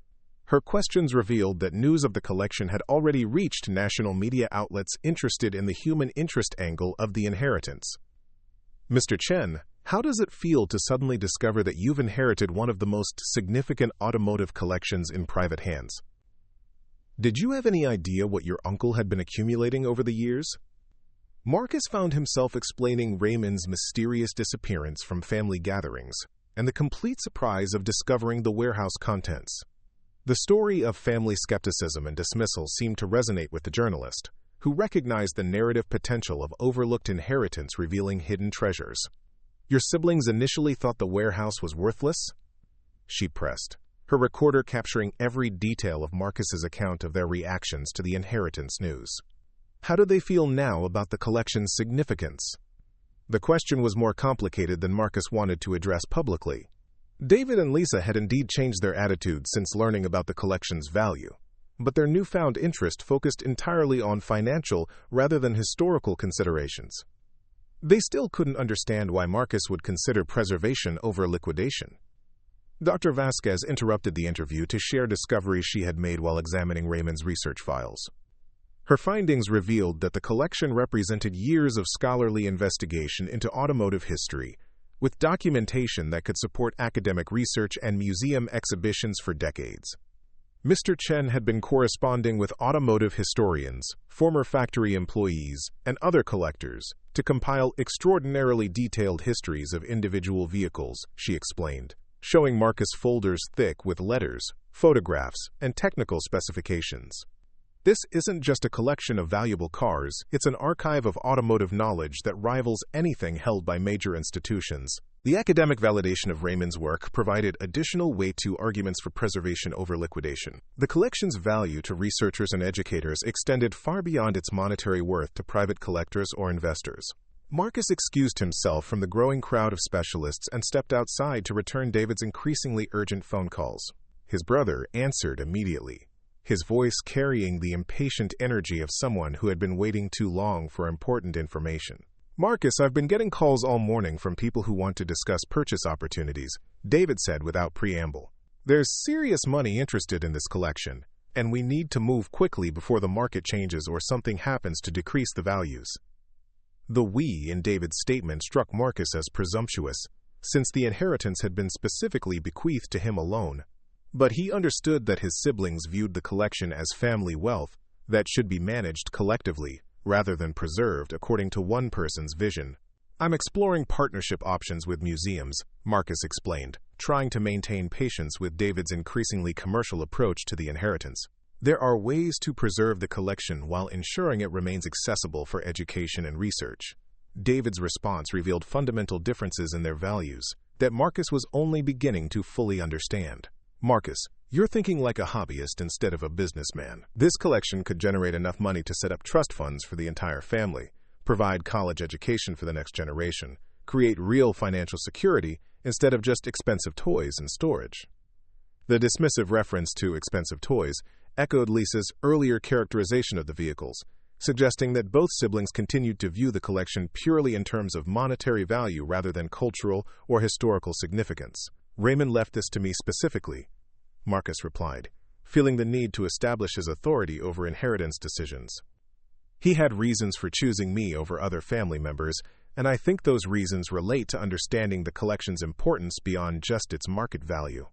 Her questions revealed that news of the collection had already reached national media outlets interested in the human interest angle of the inheritance. "Mr. Chen, how does it feel to suddenly discover that you've inherited one of the most significant automotive collections in private hands? Did you have any idea what your uncle had been accumulating over the years?" Marcus found himself explaining Raymond's mysterious disappearance from family gatherings and the complete surprise of discovering the warehouse contents. The story of family skepticism and dismissal seemed to resonate with the journalist, who recognized the narrative potential of overlooked inheritance revealing hidden treasures. "Your siblings initially thought the warehouse was worthless?" she pressed, her recorder capturing every detail of Marcus's account of their reactions to the inheritance news. "How do they feel now about the collection's significance?" The question was more complicated than Marcus wanted to address publicly. David and Lisa had indeed changed their attitudes since learning about the collection's value, but their newfound interest focused entirely on financial rather than historical considerations. They still couldn't understand why Marcus would consider preservation over liquidation. Dr. Vasquez interrupted the interview to share discoveries she had made while examining Raymond's research files. Her findings revealed that the collection represented years of scholarly investigation into automotive history, with documentation that could support academic research and museum exhibitions for decades. Mr. Chen had been corresponding with automotive historians, former factory employees, and other collectors to compile extraordinarily detailed histories of individual vehicles, she explained, showing Marcus folders thick with letters, photographs, and technical specifications. "This isn't just a collection of valuable cars, it's an archive of automotive knowledge that rivals anything held by major institutions." The academic validation of Raymond's work provided additional weight to arguments for preservation over liquidation. The collection's value to researchers and educators extended far beyond its monetary worth to private collectors or investors. Marcus excused himself from the growing crowd of specialists and stepped outside to return David's increasingly urgent phone calls. His brother answered immediately, his voice carrying the impatient energy of someone who had been waiting too long for important information. "Marcus, I've been getting calls all morning from people who want to discuss purchase opportunities," David said without preamble. "There's serious money interested in this collection, and we need to move quickly before the market changes or something happens to decrease the values." The "we" in David's statement struck Marcus as presumptuous, since the inheritance had been specifically bequeathed to him alone. But he understood that his siblings viewed the collection as family wealth that should be managed collectively, rather than preserved according to one person's vision. "I'm exploring partnership options with museums," Marcus explained, trying to maintain patience with David's increasingly commercial approach to the inheritance. "There are ways to preserve the collection while ensuring it remains accessible for education and research." David's response revealed fundamental differences in their values that Marcus was only beginning to fully understand. "Marcus, you're thinking like a hobbyist instead of a businessman. This collection could generate enough money to set up trust funds for the entire family, provide college education for the next generation, create real financial security instead of just expensive toys and storage." The dismissive reference to expensive toys echoed Lisa's earlier characterization of the vehicles, suggesting that both siblings continued to view the collection purely in terms of monetary value rather than cultural or historical significance. "Raymond left this to me specifically," Marcus replied, feeling the need to establish his authority over inheritance decisions. "He had reasons for choosing me over other family members, and I think those reasons relate to understanding the collection's importance beyond just its market value."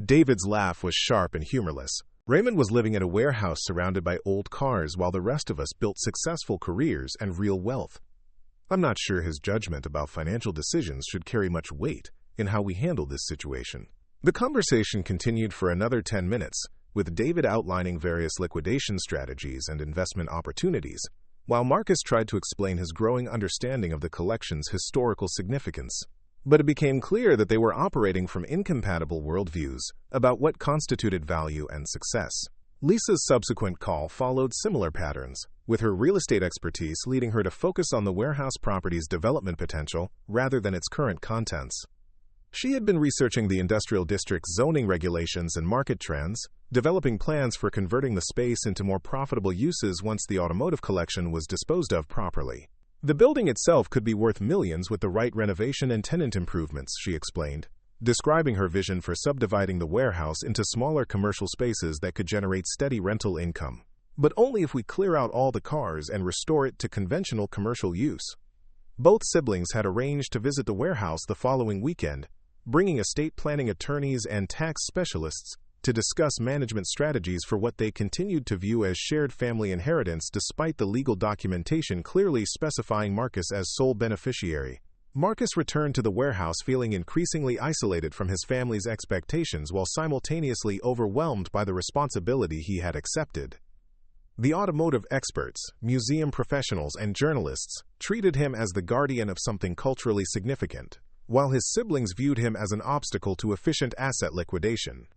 David's laugh was sharp and humorless. Raymond was living in a warehouse surrounded by old cars while the rest of us built successful careers and real wealth. I'm not sure his judgment about financial decisions should carry much weight in how we handle this situation. The conversation continued for another 10 minutes, with David outlining various liquidation strategies and investment opportunities, while Marcus tried to explain his growing understanding of the collection's historical significance. But it became clear that they were operating from incompatible worldviews about what constituted value and success. Lisa's subsequent call followed similar patterns, with her real estate expertise leading her to focus on the warehouse property's development potential rather than its current contents. She had been researching the industrial district's zoning regulations and market trends, developing plans for converting the space into more profitable uses once the automotive collection was disposed of properly. The building itself could be worth millions with the right renovation and tenant improvements, she explained, describing her vision for subdividing the warehouse into smaller commercial spaces that could generate steady rental income. But only if we clear out all the cars and restore it to conventional commercial use. Both siblings had arranged to visit the warehouse the following weekend, bringing estate planning attorneys and tax specialists to discuss management strategies for what they continued to view as shared family inheritance despite the legal documentation clearly specifying Marcus as sole beneficiary. Marcus returned to the warehouse feeling increasingly isolated from his family's expectations while simultaneously overwhelmed by the responsibility he had accepted. The automotive experts, museum professionals, and journalists treated him as the guardian of something culturally significant, while his siblings viewed him as an obstacle to efficient asset liquidation.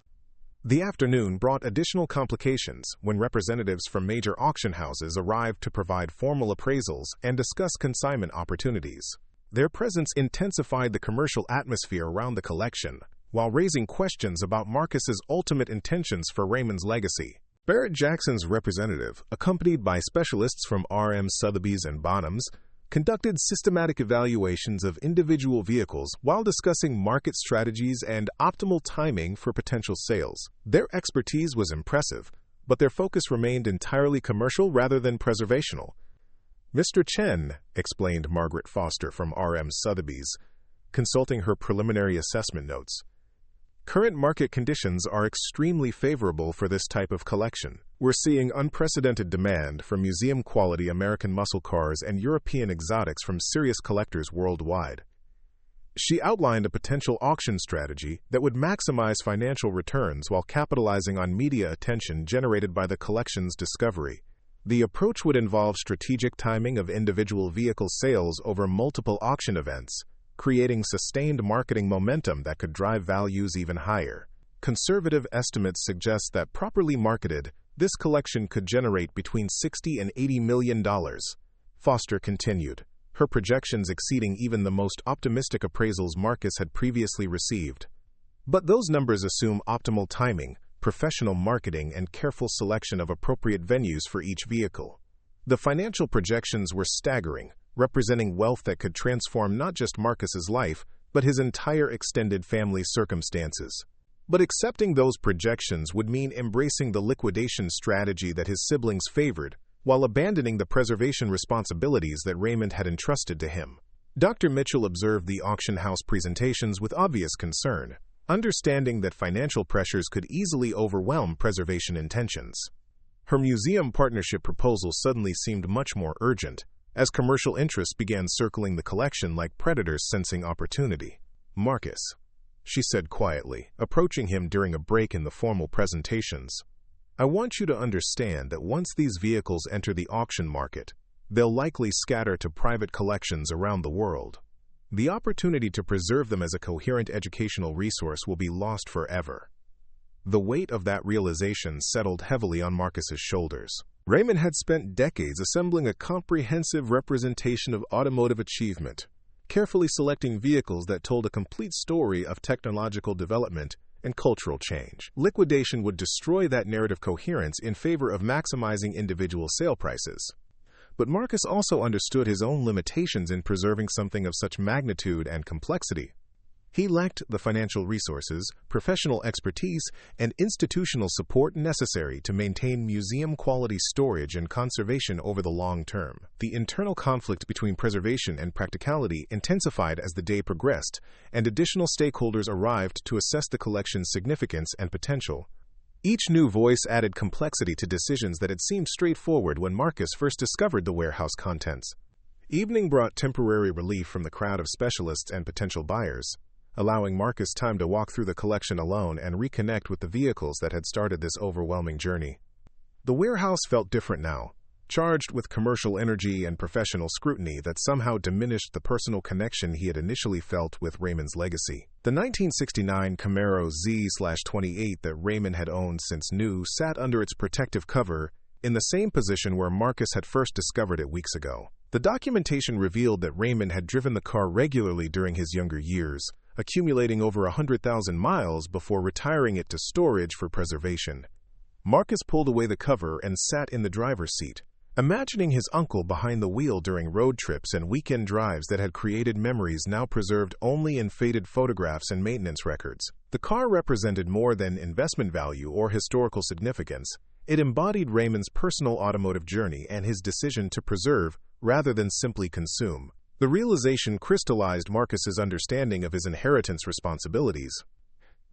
The afternoon brought additional complications when representatives from major auction houses arrived to provide formal appraisals and discuss consignment opportunities. Their presence intensified the commercial atmosphere around the collection, while raising questions about Marcus's ultimate intentions for Raymond's legacy. Barrett Jackson's representative, accompanied by specialists from R.M. Sotheby's and Bonhams, conducted systematic evaluations of individual vehicles while discussing market strategies and optimal timing for potential sales. Their expertise was impressive, but their focus remained entirely commercial rather than preservational. "Mr. Chen," explained Margaret Foster from R.M. Sotheby's, consulting her preliminary assessment notes, "current market conditions are extremely favorable for this type of collection. We're seeing unprecedented demand for museum-quality American muscle cars and European exotics from serious collectors worldwide." She outlined a potential auction strategy that would maximize financial returns while capitalizing on media attention generated by the collection's discovery. The approach would involve strategic timing of individual vehicle sales over multiple auction events, creating sustained marketing momentum that could drive values even higher. Conservative estimates suggest that properly marketed, this collection could generate between $60 and $80 million. Foster continued, her projections exceeding even the most optimistic appraisals Marcus had previously received. But those numbers assume optimal timing, professional marketing, and careful selection of appropriate venues for each vehicle. The financial projections were staggering, representing wealth that could transform not just Marcus's life, but his entire extended family's circumstances. But accepting those projections would mean embracing the liquidation strategy that his siblings favored, while abandoning the preservation responsibilities that Raymond had entrusted to him. Dr. Mitchell observed the auction house presentations with obvious concern, understanding that financial pressures could easily overwhelm preservation intentions. Her museum partnership proposal suddenly seemed much more urgent, as commercial interests began circling the collection like predators sensing opportunity. "Marcus," she said quietly, approaching him during a break in the formal presentations, "I want you to understand that once these vehicles enter the auction market, they'll likely scatter to private collections around the world. The opportunity to preserve them as a coherent educational resource will be lost forever." The weight of that realization settled heavily on Marcus's shoulders. Raymond had spent decades assembling a comprehensive representation of automotive achievement, carefully selecting vehicles that told a complete story of technological development and cultural change. Liquidation would destroy that narrative coherence in favor of maximizing individual sale prices. But Marcus also understood his own limitations in preserving something of such magnitude and complexity. He lacked the financial resources, professional expertise, and institutional support necessary to maintain museum-quality storage and conservation over the long term. The internal conflict between preservation and practicality intensified as the day progressed, and additional stakeholders arrived to assess the collection's significance and potential. Each new voice added complexity to decisions that had seemed straightforward when Marcus first discovered the warehouse contents. Evening brought temporary relief from the crowd of specialists and potential buyers, allowing Marcus time to walk through the collection alone and reconnect with the vehicles that had started this overwhelming journey. The warehouse felt different now, charged with commercial energy and professional scrutiny that somehow diminished the personal connection he had initially felt with Raymond's legacy. The 1969 Camaro Z/28 that Raymond had owned since new sat under its protective cover, in the same position where Marcus had first discovered it weeks ago. The documentation revealed that Raymond had driven the car regularly during his younger years, accumulating over 100,000 miles before retiring it to storage for preservation. Marcus pulled away the cover and sat in the driver's seat, imagining his uncle behind the wheel during road trips and weekend drives that had created memories now preserved only in faded photographs and maintenance records. The car represented more than investment value or historical significance. It embodied Raymond's personal automotive journey and his decision to preserve rather than simply consume. The realization crystallized Marcus's understanding of his inheritance responsibilities.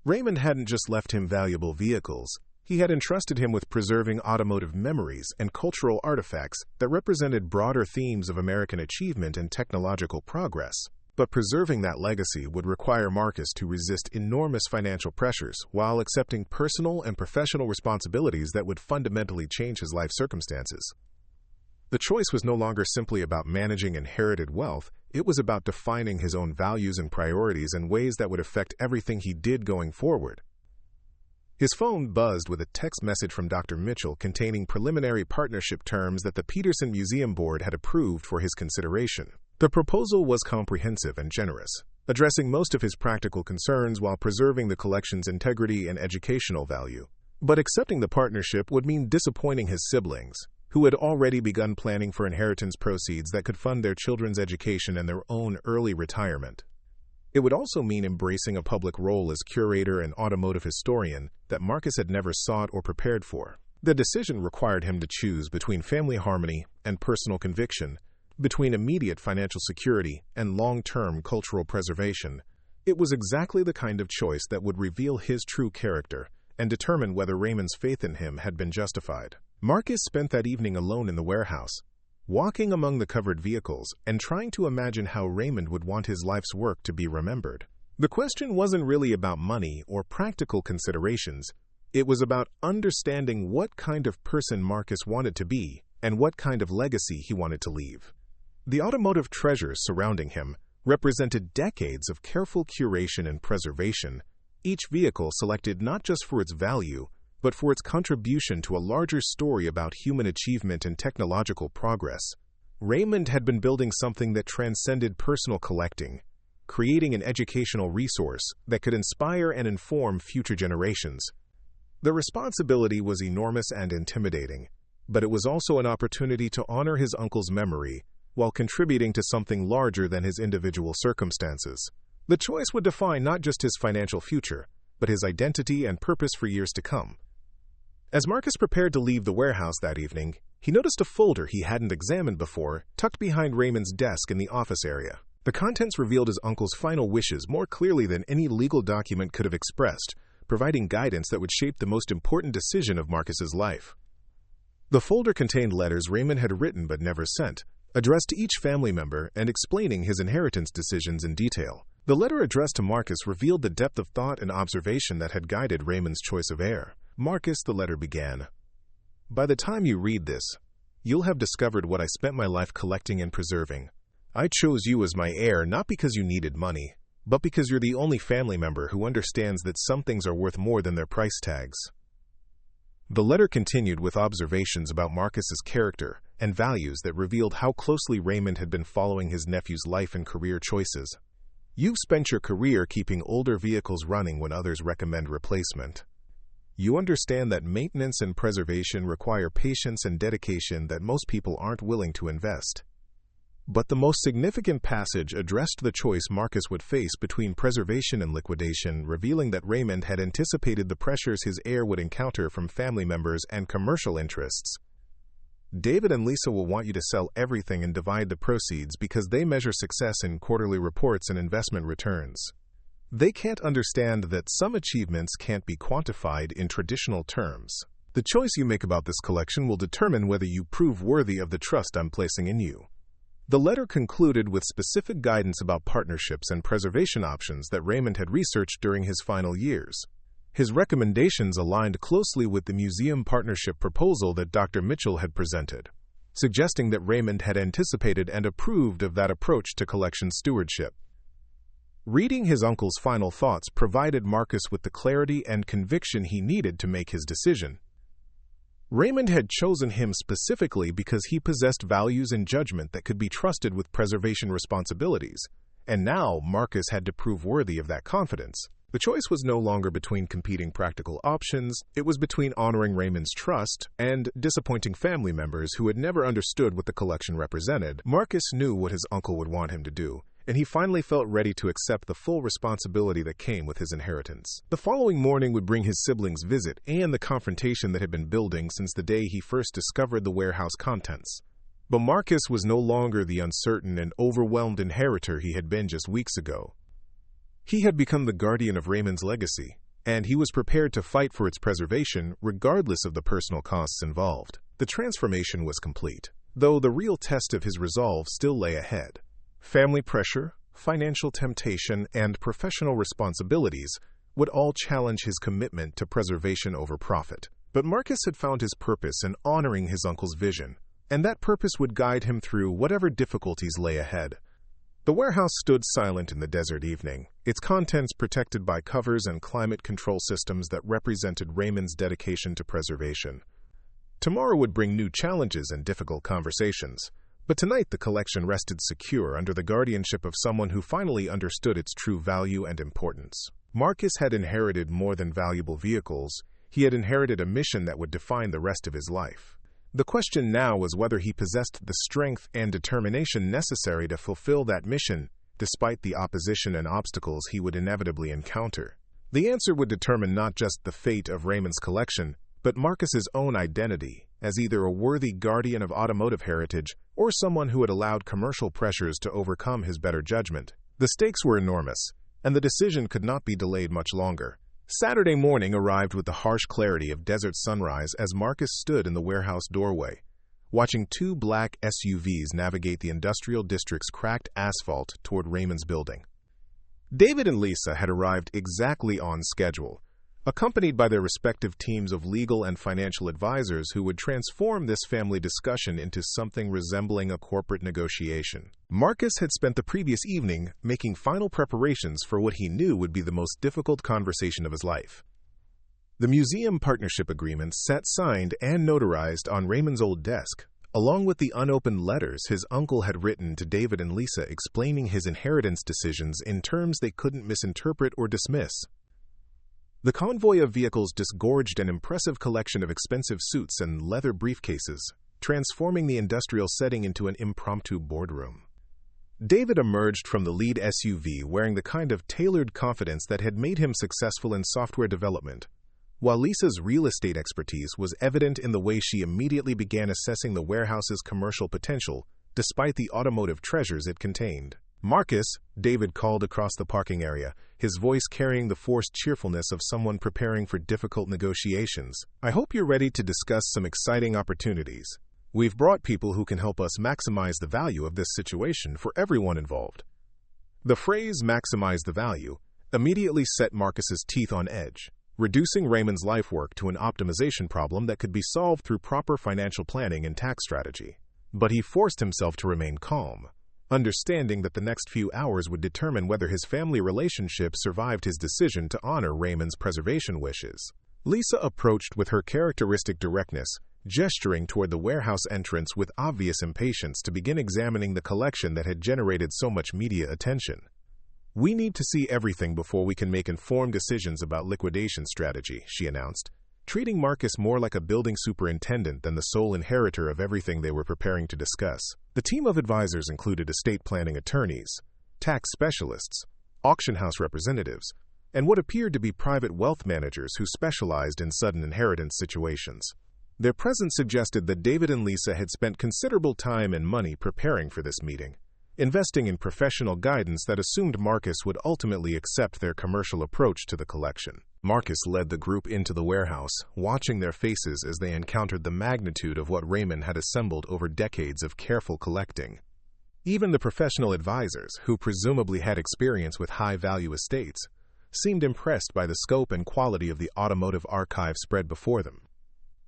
Raymond hadn't just left him valuable vehicles. He had entrusted him with preserving automotive memories and cultural artifacts that represented broader themes of American achievement and technological progress. But preserving that legacy would require Marcus to resist enormous financial pressures while accepting personal and professional responsibilities that would fundamentally change his life circumstances. The choice was no longer simply about managing inherited wealth, it was about defining his own values and priorities in ways that would affect everything he did going forward. His phone buzzed with a text message from Dr. Mitchell containing preliminary partnership terms that the Peterson Museum Board had approved for his consideration. The proposal was comprehensive and generous, addressing most of his practical concerns while preserving the collection's integrity and educational value. But accepting the partnership would mean disappointing his siblings, who had already begun planning for inheritance proceeds that could fund their children's education and their own early retirement. It would also mean embracing a public role as curator and automotive historian that Marcus had never sought or prepared for. The decision required him to choose between family harmony and personal conviction, between immediate financial security and long-term cultural preservation. It was exactly the kind of choice that would reveal his true character and determine whether Raymond's faith in him had been justified. Marcus spent that evening alone in the warehouse, walking among the covered vehicles and trying to imagine how Raymond would want his life's work to be remembered. The question wasn't really about money or practical considerations. It was about understanding what kind of person Marcus wanted to be and what kind of legacy he wanted to leave. The automotive treasures surrounding him represented decades of careful curation and preservation, each vehicle selected not just for its value, but for its contribution to a larger story about human achievement and technological progress. Raymond had been building something that transcended personal collecting, creating an educational resource that could inspire and inform future generations. The responsibility was enormous and intimidating, but it was also an opportunity to honor his uncle's memory while contributing to something larger than his individual circumstances. The choice would define not just his financial future, but his identity and purpose for years to come. As Marcus prepared to leave the warehouse that evening, he noticed a folder he hadn't examined before tucked behind Raymond's desk in the office area. The contents revealed his uncle's final wishes more clearly than any legal document could have expressed, providing guidance that would shape the most important decision of Marcus's life. The folder contained letters Raymond had written but never sent, addressed to each family member and explaining his inheritance decisions in detail. The letter addressed to Marcus revealed the depth of thought and observation that had guided Raymond's choice of heir. Marcus, the letter began. By the time you read this, you'll have discovered what I spent my life collecting and preserving. I chose you as my heir not because you needed money, but because you're the only family member who understands that some things are worth more than their price tags. The letter continued with observations about Marcus's character and values that revealed how closely Raymond had been following his nephew's life and career choices. You've spent your career keeping older vehicles running when others recommend replacement. You understand that maintenance and preservation require patience and dedication that most people aren't willing to invest. But the most significant passage addressed the choice Marcus would face between preservation and liquidation, revealing that Raymond had anticipated the pressures his heir would encounter from family members and commercial interests. David and Lisa will want you to sell everything and divide the proceeds because they measure success in quarterly reports and investment returns. They can't understand that some achievements can't be quantified in traditional terms. The choice you make about this collection will determine whether you prove worthy of the trust I'm placing in you. The letter concluded with specific guidance about partnerships and preservation options that Raymond had researched during his final years. His recommendations aligned closely with the museum partnership proposal that Dr. Mitchell had presented, suggesting that Raymond had anticipated and approved of that approach to collection stewardship. Reading his uncle's final thoughts provided Marcus with the clarity and conviction he needed to make his decision. Raymond had chosen him specifically because he possessed values and judgment that could be trusted with preservation responsibilities, and now Marcus had to prove worthy of that confidence. The choice was no longer between competing practical options, it was between honoring Raymond's trust and disappointing family members who had never understood what the collection represented. Marcus knew what his uncle would want him to do, and he finally felt ready to accept the full responsibility that came with his inheritance. The following morning would bring his siblings' visit and the confrontation that had been building since the day he first discovered the warehouse contents. But Marcus was no longer the uncertain and overwhelmed inheritor he had been just weeks ago. He had become the guardian of Raymond's legacy, and he was prepared to fight for its preservation regardless of the personal costs involved. The transformation was complete, though the real test of his resolve still lay ahead. Family pressure, financial temptation, and professional responsibilities would all challenge his commitment to preservation over profit. But Marcus had found his purpose in honoring his uncle's vision, and that purpose would guide him through whatever difficulties lay ahead. The warehouse stood silent in the desert evening, its contents protected by covers and climate control systems that represented Raymond's dedication to preservation. Tomorrow would bring new challenges and difficult conversations, but tonight the collection rested secure under the guardianship of someone who finally understood its true value and importance. Marcus had inherited more than valuable vehicles. He had inherited a mission that would define the rest of his life. The question now was whether he possessed the strength and determination necessary to fulfill that mission, despite the opposition and obstacles he would inevitably encounter. The answer would determine not just the fate of Raymond's collection, but Marcus's own identity, as either a worthy guardian of automotive heritage or someone who had allowed commercial pressures to overcome his better judgment. The stakes were enormous, and the decision could not be delayed much longer. Saturday morning arrived with the harsh clarity of desert sunrise as Marcus stood in the warehouse doorway, watching two black SUVs navigate the industrial district's cracked asphalt toward Raymond's building. David and Lisa had arrived exactly on schedule, accompanied by their respective teams of legal and financial advisors who would transform this family discussion into something resembling a corporate negotiation. Marcus had spent the previous evening making final preparations for what he knew would be the most difficult conversation of his life. The museum partnership agreement sat signed and notarized on Raymond's old desk, along with the unopened letters his uncle had written to David and Lisa explaining his inheritance decisions in terms they couldn't misinterpret or dismiss. The convoy of vehicles disgorged an impressive collection of expensive suits and leather briefcases, transforming the industrial setting into an impromptu boardroom. David emerged from the lead SUV wearing the kind of tailored confidence that had made him successful in software development, while Lisa's real estate expertise was evident in the way she immediately began assessing the warehouse's commercial potential, despite the automotive treasures it contained. "Marcus," David called across the parking area, his voice carrying the forced cheerfulness of someone preparing for difficult negotiations. "I hope you're ready to discuss some exciting opportunities. We've brought people who can help us maximize the value of this situation for everyone involved." The phrase "maximize the value" immediately set Marcus's teeth on edge, reducing Raymond's life work to an optimization problem that could be solved through proper financial planning and tax strategy. But he forced himself to remain calm, understanding that the next few hours would determine whether his family relationship survived his decision to honor Raymond's preservation wishes. Lisa approached with her characteristic directness, gesturing toward the warehouse entrance with obvious impatience to begin examining the collection that had generated so much media attention. "We need to see everything before we can make informed decisions about liquidation strategy," she announced, treating Marcus more like a building superintendent than the sole inheritor of everything they were preparing to discuss. The team of advisors included estate planning attorneys, tax specialists, auction house representatives, and what appeared to be private wealth managers who specialized in sudden inheritance situations. Their presence suggested that David and Lisa had spent considerable time and money preparing for this meeting, investing in professional guidance that assumed Marcus would ultimately accept their commercial approach to the collection. Marcus led the group into the warehouse, watching their faces as they encountered the magnitude of what Raymond had assembled over decades of careful collecting. Even the professional advisors, who presumably had experience with high-value estates, seemed impressed by the scope and quality of the automotive archive spread before them.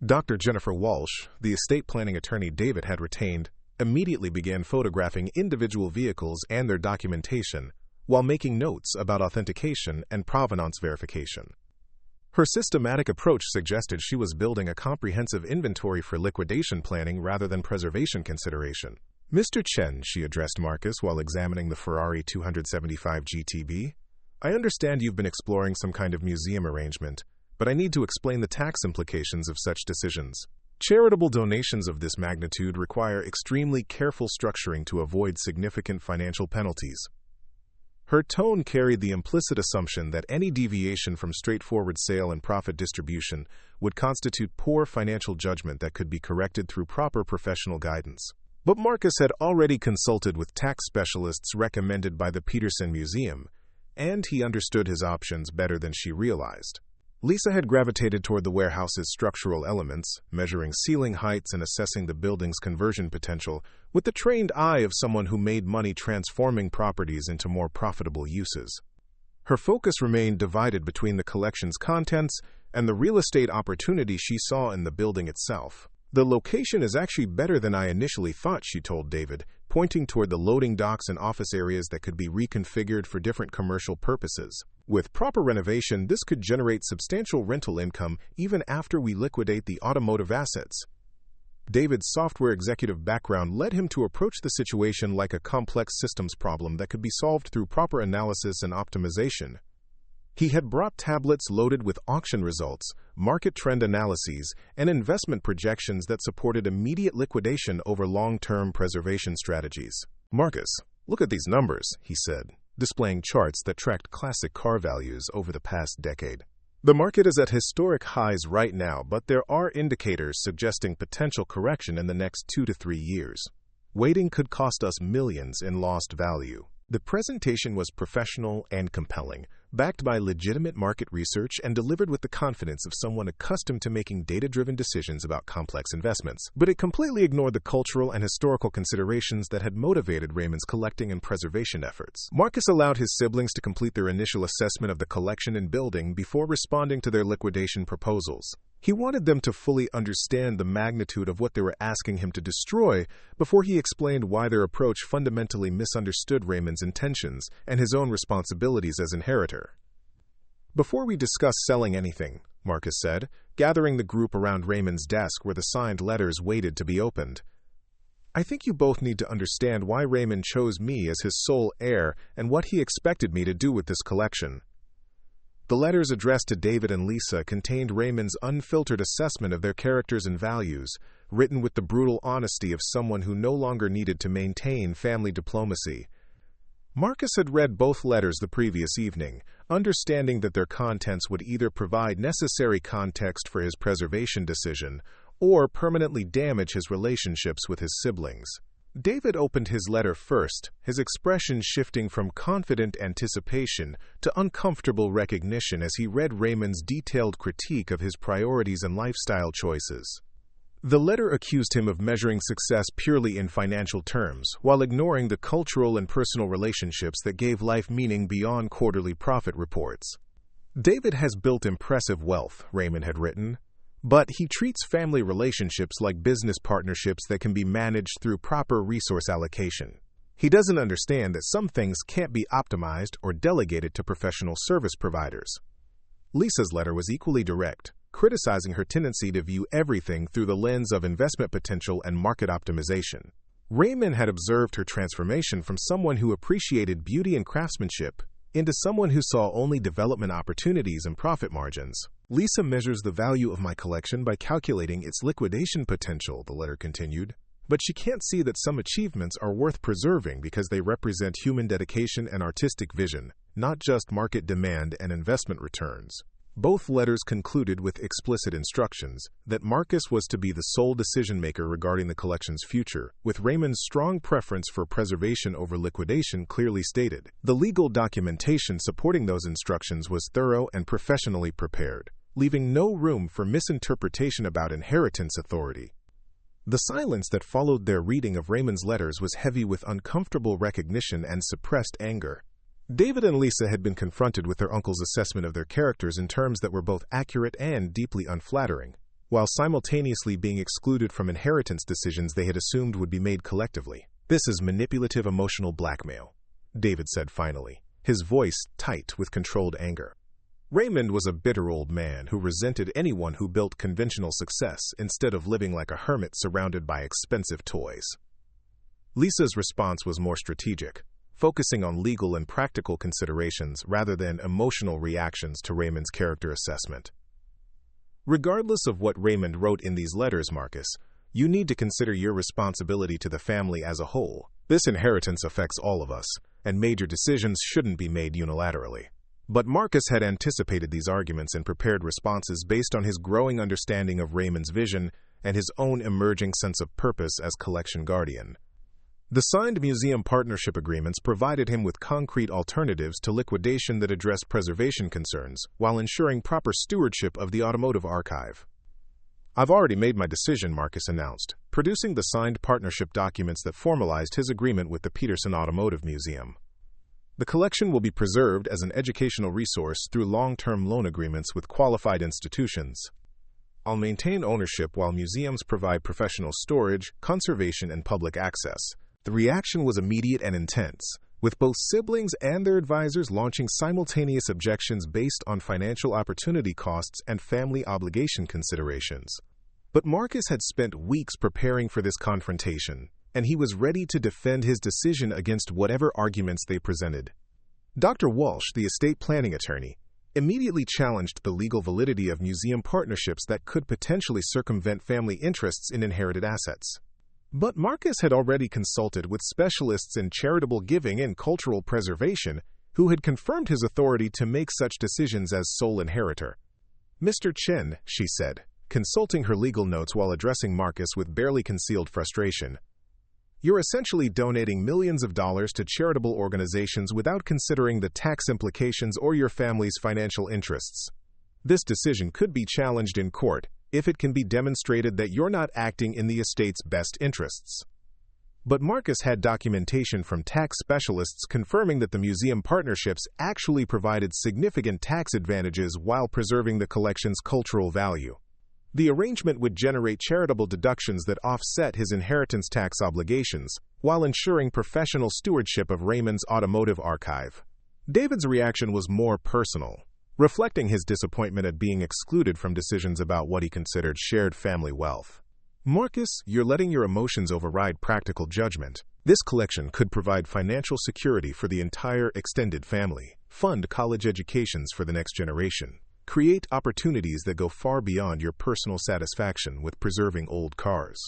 Dr. Jennifer Walsh, the estate planning attorney David had retained, immediately began photographing individual vehicles and their documentation while making notes about authentication and provenance verification. Her systematic approach suggested she was building a comprehensive inventory for liquidation planning rather than preservation consideration. "Mr. Chen," she addressed Marcus while examining the Ferrari 275 GTB, "I understand you've been exploring some kind of museum arrangement, but I need to explain the tax implications of such decisions. Charitable donations of this magnitude require extremely careful structuring to avoid significant financial penalties." Her tone carried the implicit assumption that any deviation from straightforward sale and profit distribution would constitute poor financial judgment that could be corrected through proper professional guidance. But Marcus had already consulted with tax specialists recommended by the Peterson Museum, and he understood his options better than she realized. Lisa had gravitated toward the warehouse's structural elements, measuring ceiling heights and assessing the building's conversion potential with the trained eye of someone who made money transforming properties into more profitable uses. Her focus remained divided between the collection's contents and the real estate opportunity she saw in the building itself. "The location is actually better than I initially thought," she told David, pointing toward the loading docks and office areas that could be reconfigured for different commercial purposes. "With proper renovation, this could generate substantial rental income even after we liquidate the automotive assets." David's software executive background led him to approach the situation like a complex systems problem that could be solved through proper analysis and optimization. He had brought tablets loaded with auction results, market trend analyses, and investment projections that supported immediate liquidation over long-term preservation strategies. "Marcus, look at these numbers," he said, displaying charts that tracked classic car values over the past decade. "The market is at historic highs right now, but there are indicators suggesting potential correction in the next 2 to 3 years. Waiting could cost us millions in lost value." The presentation was professional and compelling, backed by legitimate market research and delivered with the confidence of someone accustomed to making data-driven decisions about complex investments. But it completely ignored the cultural and historical considerations that had motivated Raymond's collecting and preservation efforts. Marcus allowed his siblings to complete their initial assessment of the collection and building before responding to their liquidation proposals. He wanted them to fully understand the magnitude of what they were asking him to destroy before he explained why their approach fundamentally misunderstood Raymond's intentions and his own responsibilities as inheritor. "Before we discuss selling anything," Marcus said, gathering the group around Raymond's desk where the signed letters waited to be opened, I think you both need to understand why Raymond chose me as his sole heir and what he expected me to do with this collection. The letters addressed to David and Lisa contained Raymond's unfiltered assessment of their characters and values, written with the brutal honesty of someone who no longer needed to maintain family diplomacy. Marcus had read both letters the previous evening, understanding that their contents would either provide necessary context for his preservation decision or permanently damage his relationships with his siblings. David opened his letter first, his expression shifting from confident anticipation to uncomfortable recognition as he read Raymond's detailed critique of his priorities and lifestyle choices. The letter accused him of measuring success purely in financial terms, while ignoring the cultural and personal relationships that gave life meaning beyond quarterly profit reports. David has built impressive wealth, Raymond had written, but he treats family relationships like business partnerships that can be managed through proper resource allocation. He doesn't understand that some things can't be optimized or delegated to professional service providers. Lisa's letter was equally direct, criticizing her tendency to view everything through the lens of investment potential and market optimization. Raymond had observed her transformation from someone who appreciated beauty and craftsmanship into someone who saw only development opportunities and profit margins. Lisa measures the value of my collection by calculating its liquidation potential, the letter continued, but she can't see that some achievements are worth preserving because they represent human dedication and artistic vision, not just market demand and investment returns. Both letters concluded with explicit instructions that Marcus was to be the sole decision-maker regarding the collection's future, with Raymond's strong preference for preservation over liquidation clearly stated. The legal documentation supporting those instructions was thorough and professionally prepared, leaving no room for misinterpretation about inheritance authority. The silence that followed their reading of Raymond's letters was heavy with uncomfortable recognition and suppressed anger. David and Lisa had been confronted with their uncle's assessment of their characters in terms that were both accurate and deeply unflattering, while simultaneously being excluded from inheritance decisions they had assumed would be made collectively. "This is manipulative emotional blackmail," David said finally, his voice tight with controlled anger. Raymond was a bitter old man who resented anyone who built conventional success instead of living like a hermit surrounded by expensive toys. Lisa's response was more strategic, focusing on legal and practical considerations rather than emotional reactions to Raymond's character assessment. "Regardless of what Raymond wrote in these letters, Marcus, you need to consider your responsibility to the family as a whole. This inheritance affects all of us, and major decisions shouldn't be made unilaterally." But Marcus had anticipated these arguments and prepared responses based on his growing understanding of Raymond's vision and his own emerging sense of purpose as collection guardian. The signed museum partnership agreements provided him with concrete alternatives to liquidation that addressed preservation concerns, while ensuring proper stewardship of the automotive archive. "I've already made my decision," Marcus announced, producing the signed partnership documents that formalized his agreement with the Peterson Automotive Museum. "The collection will be preserved as an educational resource through long-term loan agreements with qualified institutions. I'll maintain ownership while museums provide professional storage, conservation, and public access." The reaction was immediate and intense, with both siblings and their advisors launching simultaneous objections based on financial opportunity costs and family obligation considerations. But Marcus had spent weeks preparing for this confrontation, and he was ready to defend his decision against whatever arguments they presented. Dr. Walsh, the estate planning attorney, immediately challenged the legal validity of museum partnerships that could potentially circumvent family interests in inherited assets. But Marcus had already consulted with specialists in charitable giving and cultural preservation who had confirmed his authority to make such decisions as sole inheritor. "Mr. Chen," she said, consulting her legal notes while addressing Marcus with barely concealed frustration, "you're essentially donating millions of dollars to charitable organizations without considering the tax implications or your family's financial interests. This decision could be challenged in court if it can be demonstrated that you're not acting in the estate's best interests." But Marcus had documentation from tax specialists confirming that the museum partnerships actually provided significant tax advantages while preserving the collection's cultural value. The arrangement would generate charitable deductions that offset his inheritance tax obligations, while ensuring professional stewardship of Raymond's automotive archive. David's reaction was more personal, reflecting his disappointment at being excluded from decisions about what he considered shared family wealth. "Marcus, you're letting your emotions override practical judgment. This collection could provide financial security for the entire extended family, fund college educations for the next generation, create opportunities that go far beyond your personal satisfaction with preserving old cars."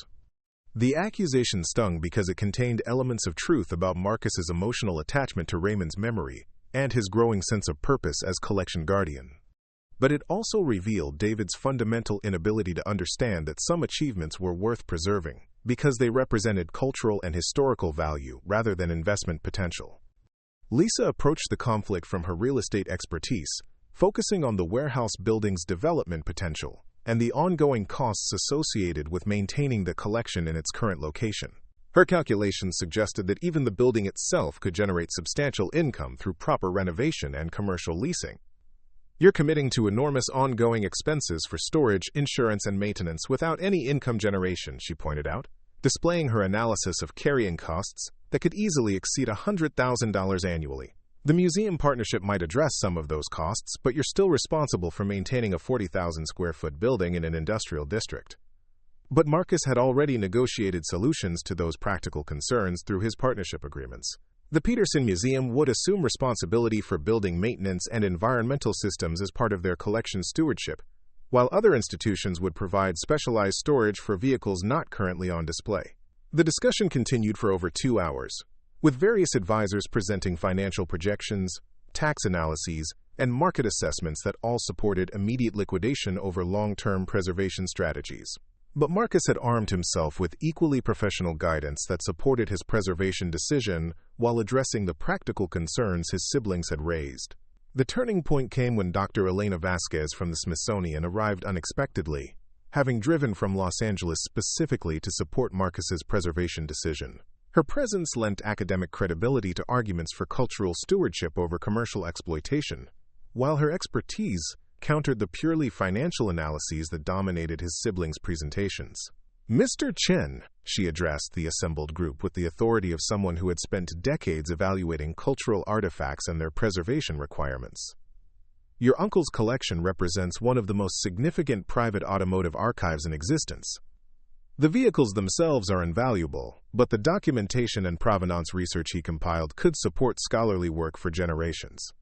The accusation stung because it contained elements of truth about Marcus's emotional attachment to Raymond's memory and his growing sense of purpose as collection guardian. But it also revealed David's fundamental inability to understand that some achievements were worth preserving because they represented cultural and historical value rather than investment potential. Lisa approached the conflict from her real estate expertise, focusing on the warehouse building's development potential and the ongoing costs associated with maintaining the collection in its current location. Her calculations suggested that even the building itself could generate substantial income through proper renovation and commercial leasing. "You're committing to enormous ongoing expenses for storage, insurance, and maintenance without any income generation," she pointed out, displaying her analysis of carrying costs that could easily exceed $100,000 annually. "The museum partnership might address some of those costs, but you're still responsible for maintaining a 40,000-square-foot building in an industrial district." But Marcus had already negotiated solutions to those practical concerns through his partnership agreements. The Peterson Museum would assume responsibility for building maintenance and environmental systems as part of their collection stewardship, while other institutions would provide specialized storage for vehicles not currently on display. The discussion continued for over 2 hours, with various advisors presenting financial projections, tax analyses, and market assessments that all supported immediate liquidation over long-term preservation strategies. But Marcus had armed himself with equally professional guidance that supported his preservation decision while addressing the practical concerns his siblings had raised. The turning point came when Dr. Elena Vasquez from the Smithsonian arrived unexpectedly, having driven from Los Angeles specifically to support Marcus's preservation decision. Her presence lent academic credibility to arguments for cultural stewardship over commercial exploitation, while her expertise countered the purely financial analyses that dominated his siblings' presentations. "Mr. Chen," she addressed the assembled group with the authority of someone who had spent decades evaluating cultural artifacts and their preservation requirements. "Your uncle's collection represents one of the most significant private automotive archives in existence. The vehicles themselves are invaluable, but the documentation and provenance research he compiled could support scholarly work for generations."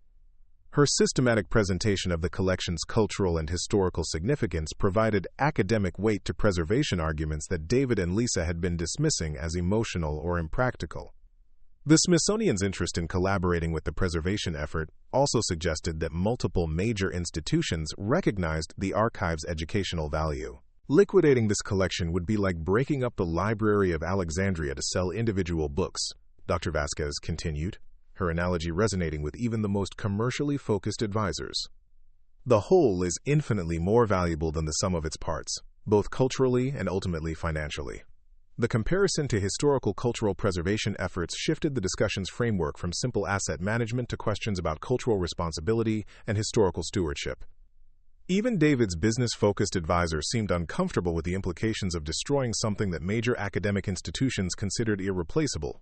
Her systematic presentation of the collection's cultural and historical significance provided academic weight to preservation arguments that David and Lisa had been dismissing as emotional or impractical. The Smithsonian's interest in collaborating with the preservation effort also suggested that multiple major institutions recognized the archive's educational value. "Liquidating this collection would be like breaking up the Library of Alexandria to sell individual books," Dr. Vasquez continued, her analogy resonating with even the most commercially focused advisors. "The whole is infinitely more valuable than the sum of its parts, both culturally and ultimately financially." The comparison to historical cultural preservation efforts shifted the discussion's framework from simple asset management to questions about cultural responsibility and historical stewardship. Even David's business-focused advisor seemed uncomfortable with the implications of destroying something that major academic institutions considered irreplaceable.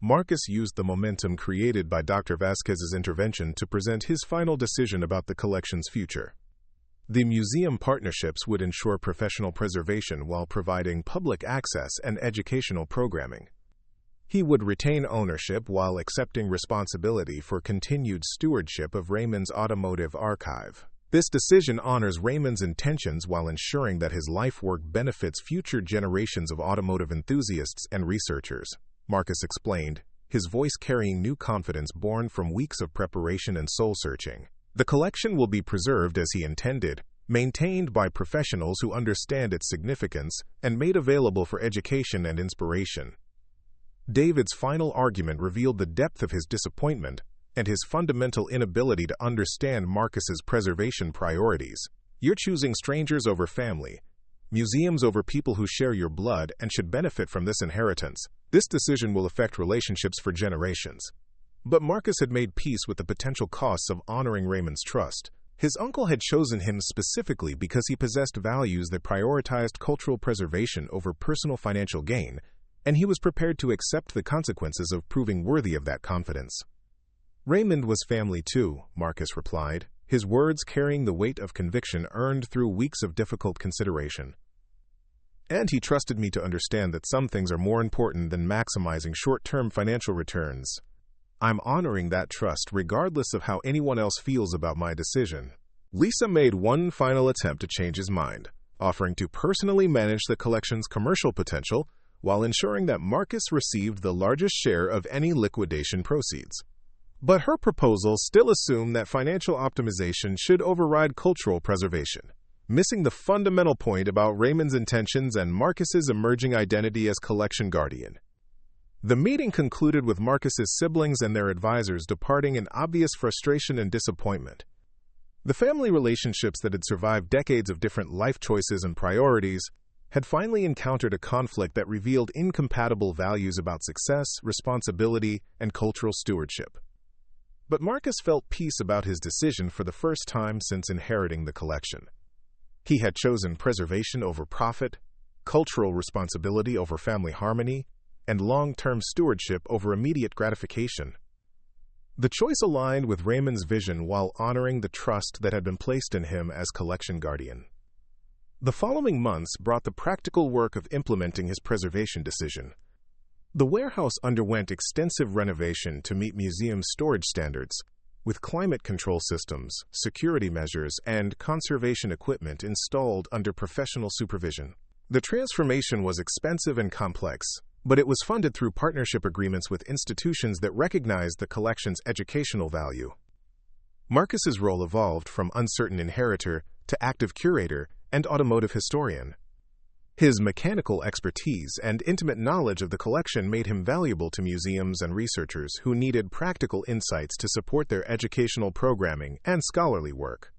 Marcus used the momentum created by Dr. Vasquez's intervention to present his final decision about the collection's future. The museum partnerships would ensure professional preservation while providing public access and educational programming. He would retain ownership while accepting responsibility for continued stewardship of Raymond's automotive archive. This decision honors Raymond's intentions while ensuring that his life work benefits future generations of automotive enthusiasts and researchers, Marcus explained, his voice carrying new confidence born from weeks of preparation and soul-searching. "The collection will be preserved as he intended, maintained by professionals who understand its significance, and made available for education and inspiration." David's final argument revealed the depth of his disappointment and his fundamental inability to understand Marcus's preservation priorities. "You're choosing strangers over family, museums over people who share your blood and should benefit from this inheritance. This decision will affect relationships for generations." But Marcus had made peace with the potential costs of honoring Raymond's trust. His uncle had chosen him specifically because he possessed values that prioritized cultural preservation over personal financial gain, and he was prepared to accept the consequences of proving worthy of that confidence. "Raymond was family too," Marcus replied, his words carrying the weight of conviction earned through weeks of difficult consideration. And he trusted me to understand that some things are more important than maximizing short-term financial returns. I'm honoring that trust regardless of how anyone else feels about my decision. Lisa made one final attempt to change his mind, offering to personally manage the collection's commercial potential while ensuring that Marcus received the largest share of any liquidation proceeds. But her proposal still assumed that financial optimization should override cultural preservation, missing the fundamental point about Raymond's intentions and Marcus's emerging identity as collection guardian. The meeting concluded with Marcus's siblings and their advisors departing in obvious frustration and disappointment. The family relationships that had survived decades of different life choices and priorities had finally encountered a conflict that revealed incompatible values about success, responsibility, and cultural stewardship. But Marcus felt peace about his decision for the first time since inheriting the collection. He had chosen preservation over profit, cultural responsibility over family harmony, and long-term stewardship over immediate gratification. The choice aligned with Raymond's vision while honoring the trust that had been placed in him as collection guardian. The following months brought the practical work of implementing his preservation decision. The warehouse underwent extensive renovation to meet museum storage standards, with climate control systems, security measures, and conservation equipment installed under professional supervision. The transformation was expensive and complex, but it was funded through partnership agreements with institutions that recognized the collection's educational value. Marcus's role evolved from uncertain inheritor to active curator and automotive historian. His mechanical expertise and intimate knowledge of the collection made him valuable to museums and researchers who needed practical insights to support their educational programming and scholarly work.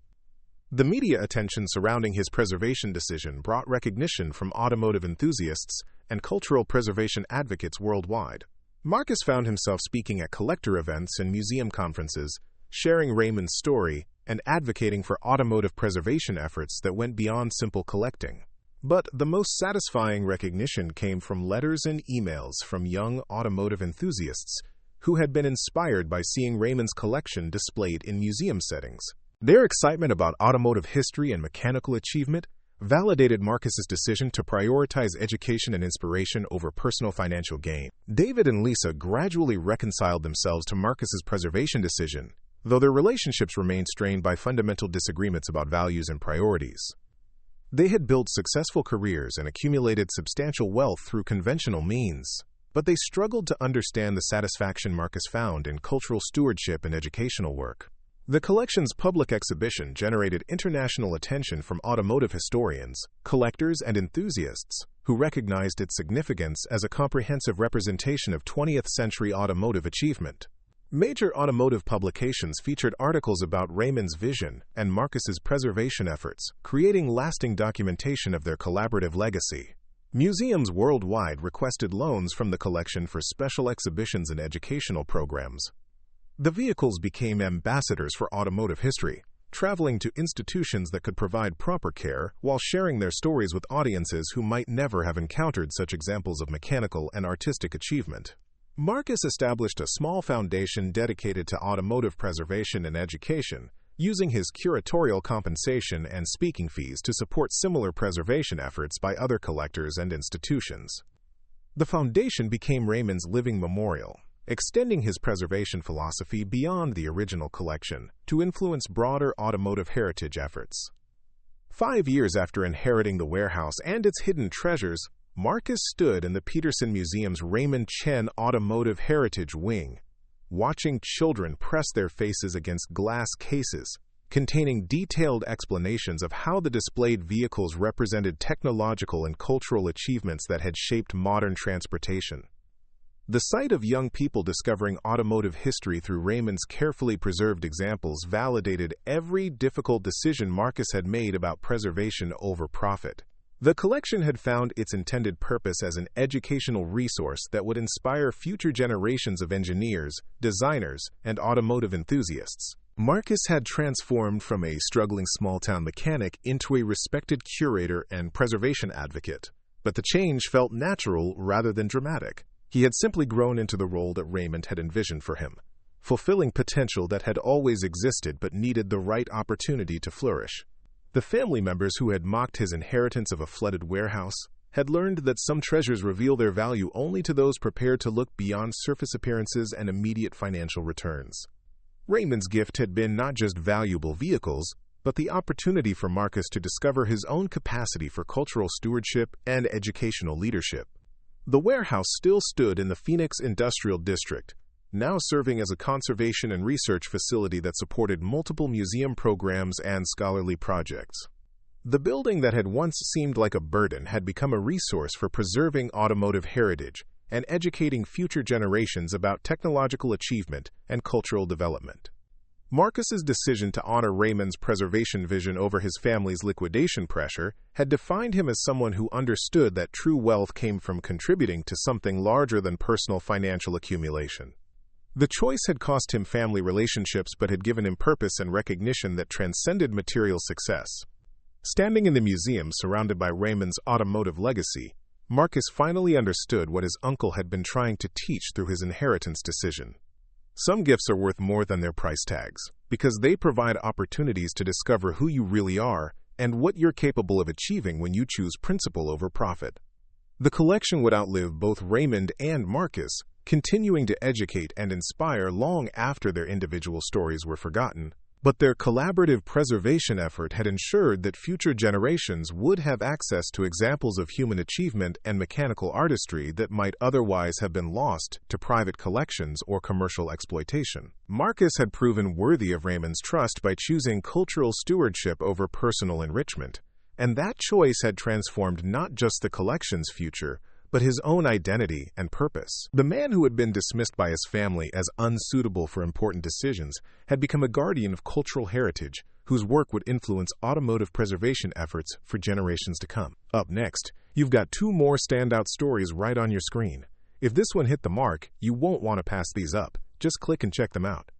The media attention surrounding his preservation decision brought recognition from automotive enthusiasts and cultural preservation advocates worldwide. Marcus found himself speaking at collector events and museum conferences, sharing Raymond's story and advocating for automotive preservation efforts that went beyond simple collecting. But the most satisfying recognition came from letters and emails from young automotive enthusiasts who had been inspired by seeing Raymond's collection displayed in museum settings. Their excitement about automotive history and mechanical achievement validated Marcus's decision to prioritize education and inspiration over personal financial gain. David and Lisa gradually reconciled themselves to Marcus's preservation decision, though their relationships remained strained by fundamental disagreements about values and priorities. They had built successful careers and accumulated substantial wealth through conventional means, but they struggled to understand the satisfaction Marcus found in cultural stewardship and educational work. The collection's public exhibition generated international attention from automotive historians, collectors, and enthusiasts who recognized its significance as a comprehensive representation of 20th-century automotive achievement. Major automotive publications featured articles about Raymond's vision and Marcus's preservation efforts, creating lasting documentation of their collaborative legacy. Museums worldwide requested loans from the collection for special exhibitions and educational programs. The vehicles became ambassadors for automotive history, traveling to institutions that could provide proper care while sharing their stories with audiences who might never have encountered such examples of mechanical and artistic achievement. Marcus established a small foundation dedicated to automotive preservation and education, using his curatorial compensation and speaking fees to support similar preservation efforts by other collectors and institutions. The foundation became Raymond's living memorial, extending his preservation philosophy beyond the original collection to influence broader automotive heritage efforts. 5 years after inheriting the warehouse and its hidden treasures, Marcus stood in the Peterson Museum's Raymond Chen Automotive Heritage Wing, watching children press their faces against glass cases containing detailed explanations of how the displayed vehicles represented technological and cultural achievements that had shaped modern transportation. The sight of young people discovering automotive history through Raymond's carefully preserved examples validated every difficult decision Marcus had made about preservation over profit. The collection had found its intended purpose as an educational resource that would inspire future generations of engineers, designers, and automotive enthusiasts. Marcus had transformed from a struggling small-town mechanic into a respected curator and preservation advocate, but the change felt natural rather than dramatic. He had simply grown into the role that Raymond had envisioned for him, fulfilling potential that had always existed but needed the right opportunity to flourish. The family members who had mocked his inheritance of a flooded warehouse, had learned that some treasures reveal their value only to those prepared to look beyond surface appearances and immediate financial returns. Raymond's gift had been not just valuable vehicles, but the opportunity for Marcus to discover his own capacity for cultural stewardship and educational leadership. The warehouse still stood in the Phoenix Industrial District, now serving as a conservation and research facility that supported multiple museum programs and scholarly projects. The building that had once seemed like a burden had become a resource for preserving automotive heritage and educating future generations about technological achievement and cultural development. Marcus's decision to honor Raymond's preservation vision over his family's liquidation pressure had defined him as someone who understood that true wealth came from contributing to something larger than personal financial accumulation. The choice had cost him family relationships but had given him purpose and recognition that transcended material success. Standing in the museum surrounded by Raymond's automotive legacy, Marcus finally understood what his uncle had been trying to teach through his inheritance decision. Some gifts are worth more than their price tags, because they provide opportunities to discover who you really are and what you're capable of achieving when you choose principle over profit. The collection would outlive both Raymond and Marcus, continuing to educate and inspire long after their individual stories were forgotten. But their collaborative preservation effort had ensured that future generations would have access to examples of human achievement and mechanical artistry that might otherwise have been lost to private collections or commercial exploitation. Marcus had proven worthy of Raymond's trust by choosing cultural stewardship over personal enrichment, and that choice had transformed not just the collection's future, but his own identity and purpose. The man who had been dismissed by his family as unsuitable for important decisions had become a guardian of cultural heritage, whose work would influence automotive preservation efforts for generations to come. Up next, you've got two more standout stories right on your screen. If this one hit the mark, you won't want to pass these up. Just click and check them out.